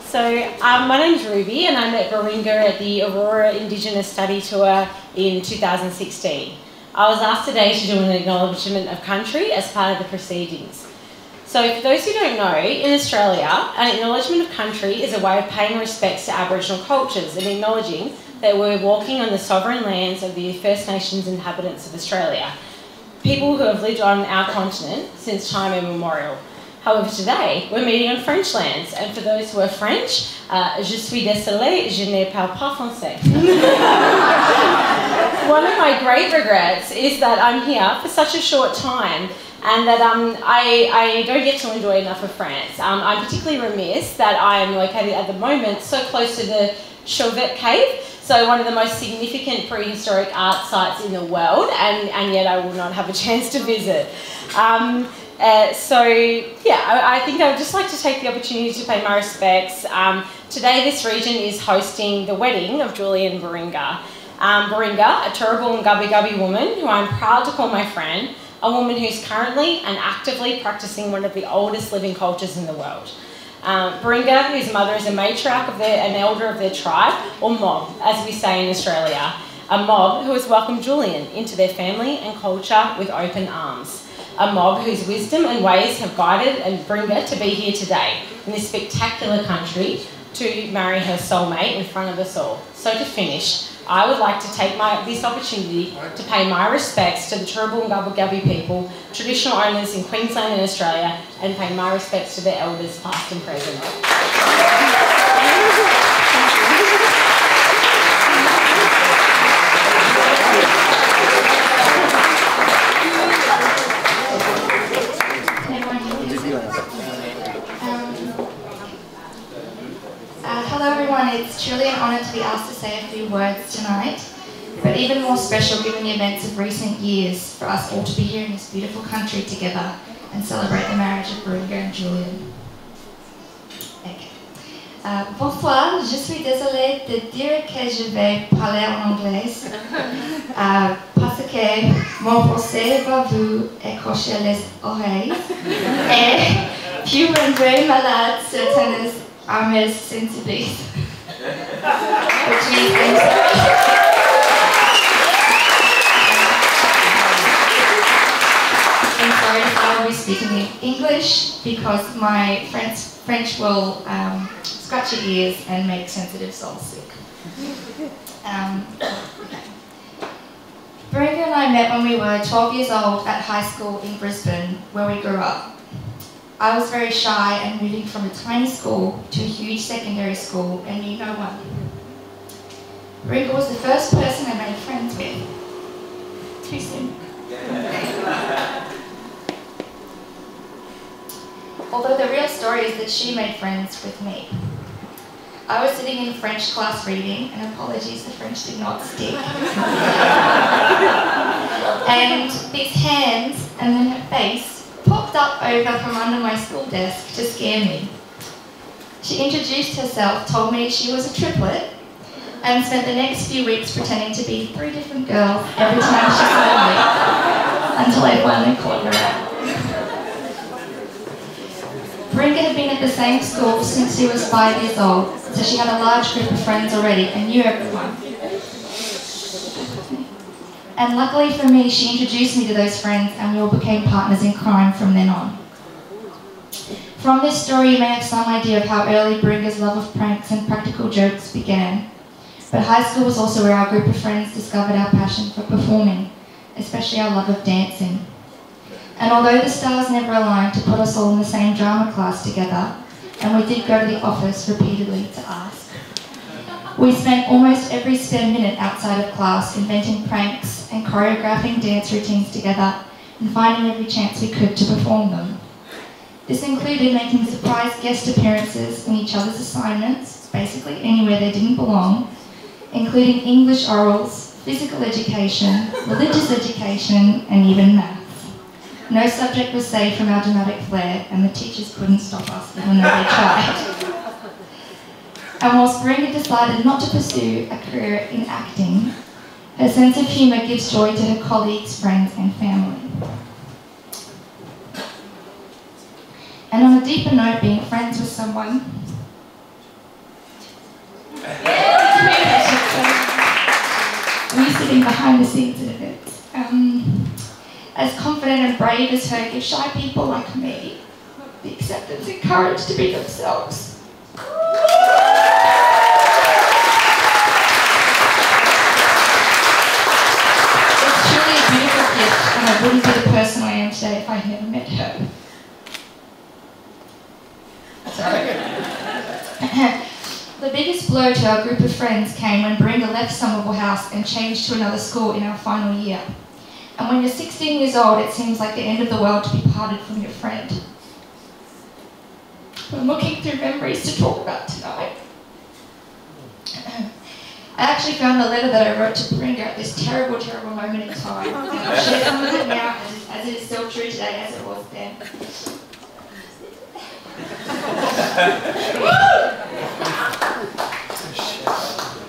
So my name's Ruby and I met Baringa at the Aurora Indigenous Study Tour in 2016. I was asked today to do an acknowledgement of country as part of the proceedings. So for those who don't know, in Australia, an acknowledgement of country is a way of paying respects to Aboriginal cultures and acknowledging that we're walking on the sovereign lands of the First Nations inhabitants of Australia, people who have lived on our continent since time immemorial. However, today, we're meeting on French lands, and for those who are French, je suis désolée, je ne parle pas français. One of my great regrets is that I'm here for such a short time, and that I don't get to enjoy enough of France. I'm particularly remiss that I'm located at the moment so close to the Chauvet Cave, so one of the most significant prehistoric art sites in the world, and yet I will not have a chance to visit. So yeah, I think I would just like to take the opportunity to pay my respects. Today this region is hosting the wedding of Julie and Baringa. Baringa, a Turrbal and Gubbi Gubbi woman who I'm proud to call my friend, a woman who's currently and actively practicing one of the oldest living cultures in the world. Baringa, whose mother is a matriarch of an elder of their tribe, or mob, as we say in Australia. A mob who has welcomed Julien into their family and culture with open arms. A mob whose wisdom and ways have guided Baringa to be here today in this spectacular country to marry her soulmate in front of us all. So to finish, I would like to take this opportunity to pay my respects to the Turrbal and Gubbi people, traditional owners in Queensland and Australia, and pay my respects to their elders past and present.
Hello everyone, it's truly an honour to be asked to say a few words tonight, but even more special given the events of recent years for us all to be here in this beautiful country together and celebrate the marriage of Baringa and Julien. Okay. Bonsoir, je suis désolée de dire que je vais parler en anglais parce que mon français va vous écorcher les oreilles et vous rendrez malade certaines armes sensibles. Which means I'm sorry if I will be speaking in English because my French will scratch your ears and make sensitive souls sick. Baringa and I met when we were 12 years old at high school in Brisbane, where we grew up. I was very shy and moving from a tiny school to a huge secondary school and knew no one. Baringa was the first person I made friends with. Too soon. Although the real story is that she made friends with me. I was sitting in French class reading, and apologies, the French did not stick. And these hands and then her face popped up over from under my school desk to scare me. She introduced herself, told me she was a triplet, and spent the next few weeks pretending to be 3 different girls every time she saw me, until I finally caught her out. Baringa had been at the same school since she was 5 years old, so she had a large group of friends already and knew everyone. And luckily for me, she introduced me to those friends and we all became partners in crime from then on. From this story, you may have some idea of how early Baringa's love of pranks and practical jokes began. But high school was also where our group of friends discovered our passion for performing, especially our love of dancing. And although the stars never aligned to put us all in the same drama class together, and we did go to the office repeatedly to ask, we spent almost every spare minute outside of class inventing pranks and choreographing dance routines together and finding every chance we could to perform them. This included making surprise guest appearances in each other's assignments, basically anywhere they didn't belong, including English orals, physical education, religious education, and even maths. No subject was safe from our dramatic flair, and the teachers couldn't stop us even though they tried. And whilst Baringa decided not to pursue a career in acting, her sense of humour gives joy to her colleagues, friends and family. And on a deeper note, being friends with someone we sitting behind the scenes at events, as confident and brave as her, give shy people like me the acceptance and courage to be themselves. It's truly a beautiful gift, and I wouldn't be the person I am today if I had never met her. Sorry. The biggest blow to our group of friends came when Baringa left Somerville House and changed to another school in our final year. And when you're 16 years old, it seems like the end of the world to be parted from your friend. I'm looking through memories to talk about tonight. I actually found the letter that I wrote to Baringa at this terrible, terrible moment in time. And I'll share some of it now, as it is still true today as it was then.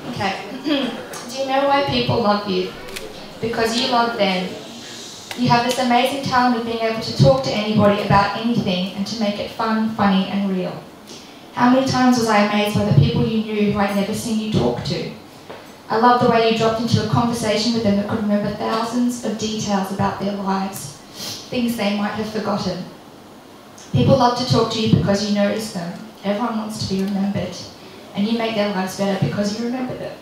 Okay. Do you know why people love you? Because you love them.
You have this amazing talent of being able to talk to anybody about anything and to make it fun, funny and real. How many times was I amazed by the people you knew who I'd never seen you talk to? I love the way you dropped into a conversation with them that could remember thousands of details about their lives, things they might have forgotten. People love to talk to you because you notice them. Everyone wants to be remembered, and you make their lives better because you remember them.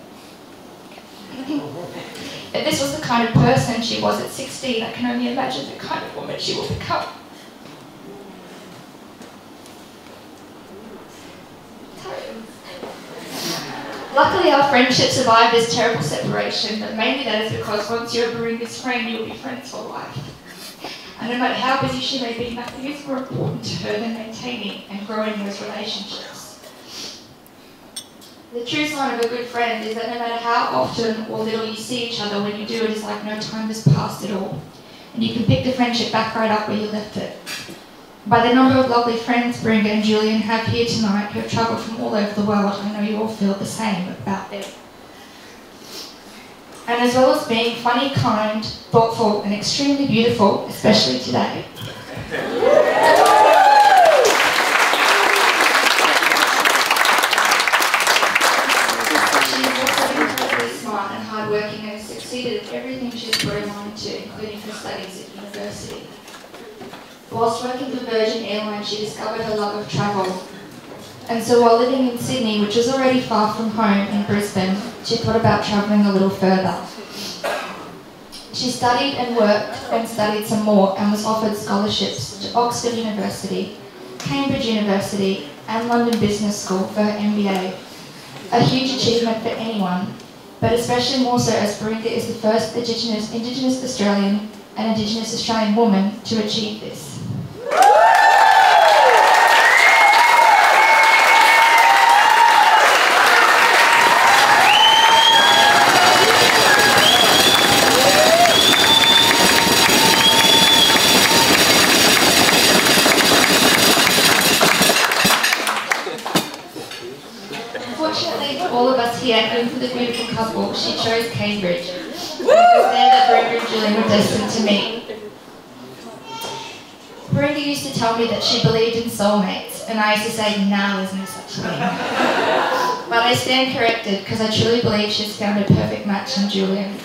If this was the kind of person she was at 16, I can only imagine the kind of woman she will become. Luckily, our friendship survived this terrible separation, but mainly that is because once you're Baringa's friend, you'll be friends for life. And no matter how busy she may be, nothing is more important to her than maintaining and growing those relationships. The true sign of a good friend is that no matter how often or little you see each other, when you do, it is like no time has passed at all. And you can pick the friendship back right up where you left it. By the number of lovely friends Baringa and Julien have here tonight who have travelled from all over the world, I know you all feel the same about them. And as well as being funny, kind, thoughtful and extremely beautiful, especially today, smart and hardworking and has succeeded in everything she has put her mind to, including her studies at university. Whilst working for Virgin Airlines, she discovered her love of travel. And so while living in Sydney, which was already far from home in Brisbane, she thought about travelling a little further. She studied and worked and studied some more and was offered scholarships to Oxford University, Cambridge University and London Business School for her MBA. A huge achievement for anyone, but especially more so as Baringa is the first Indigenous Australian and Indigenous Australian woman to achieve this. Unfortunately for all of us here, and for the beautiful couple, she chose Cambridge. It was there that Baringa and Julien were destined to meet. Baringa used to tell me that she believed in soulmates, and I used to say, nah, there's no such thing. But I stand corrected, because I truly believe she's found a perfect match in Julien.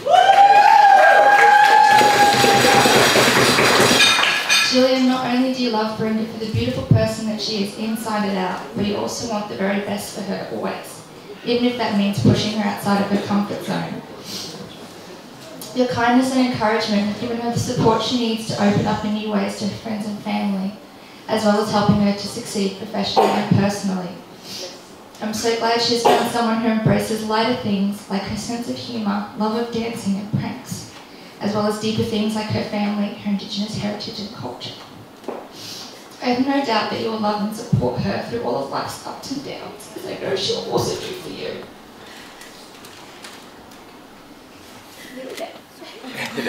Julien, not only do you love Baringa for the beautiful person that she is inside and out, but you also want the very best for her always, even if that means pushing her outside of her comfort zone. Your kindness and encouragement have given her the support she needs to open up in new ways to her friends and family, as well as helping her to succeed professionally and personally. I'm so glad she's found someone who embraces lighter things like her sense of humour, love of dancing and pranks, as well as deeper things like her family, her Indigenous heritage and culture. I have no doubt that you will love and support her through all of life's ups and downs, as I know she will also do for you. And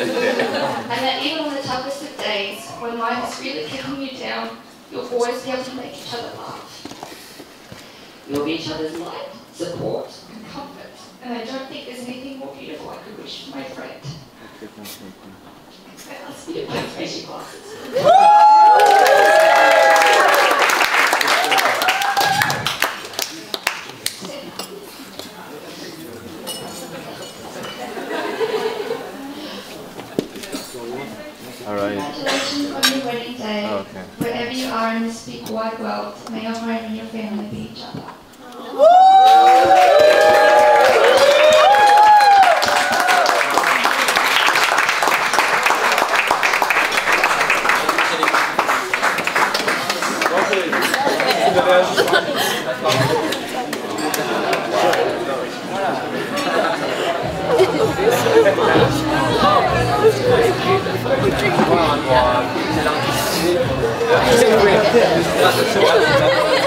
that even on the toughest of days, when life is really kicking you down, you'll always be able to make each other laugh. You'll be each other's light, support, and comfort. And I don't think there's anything more beautiful I could wish for my friend. I ask you to put fashion glasses. Congratulations on your wedding day.
Oh, okay.
Wherever you are in this big wide world, may your home and your family be each other.
Wow.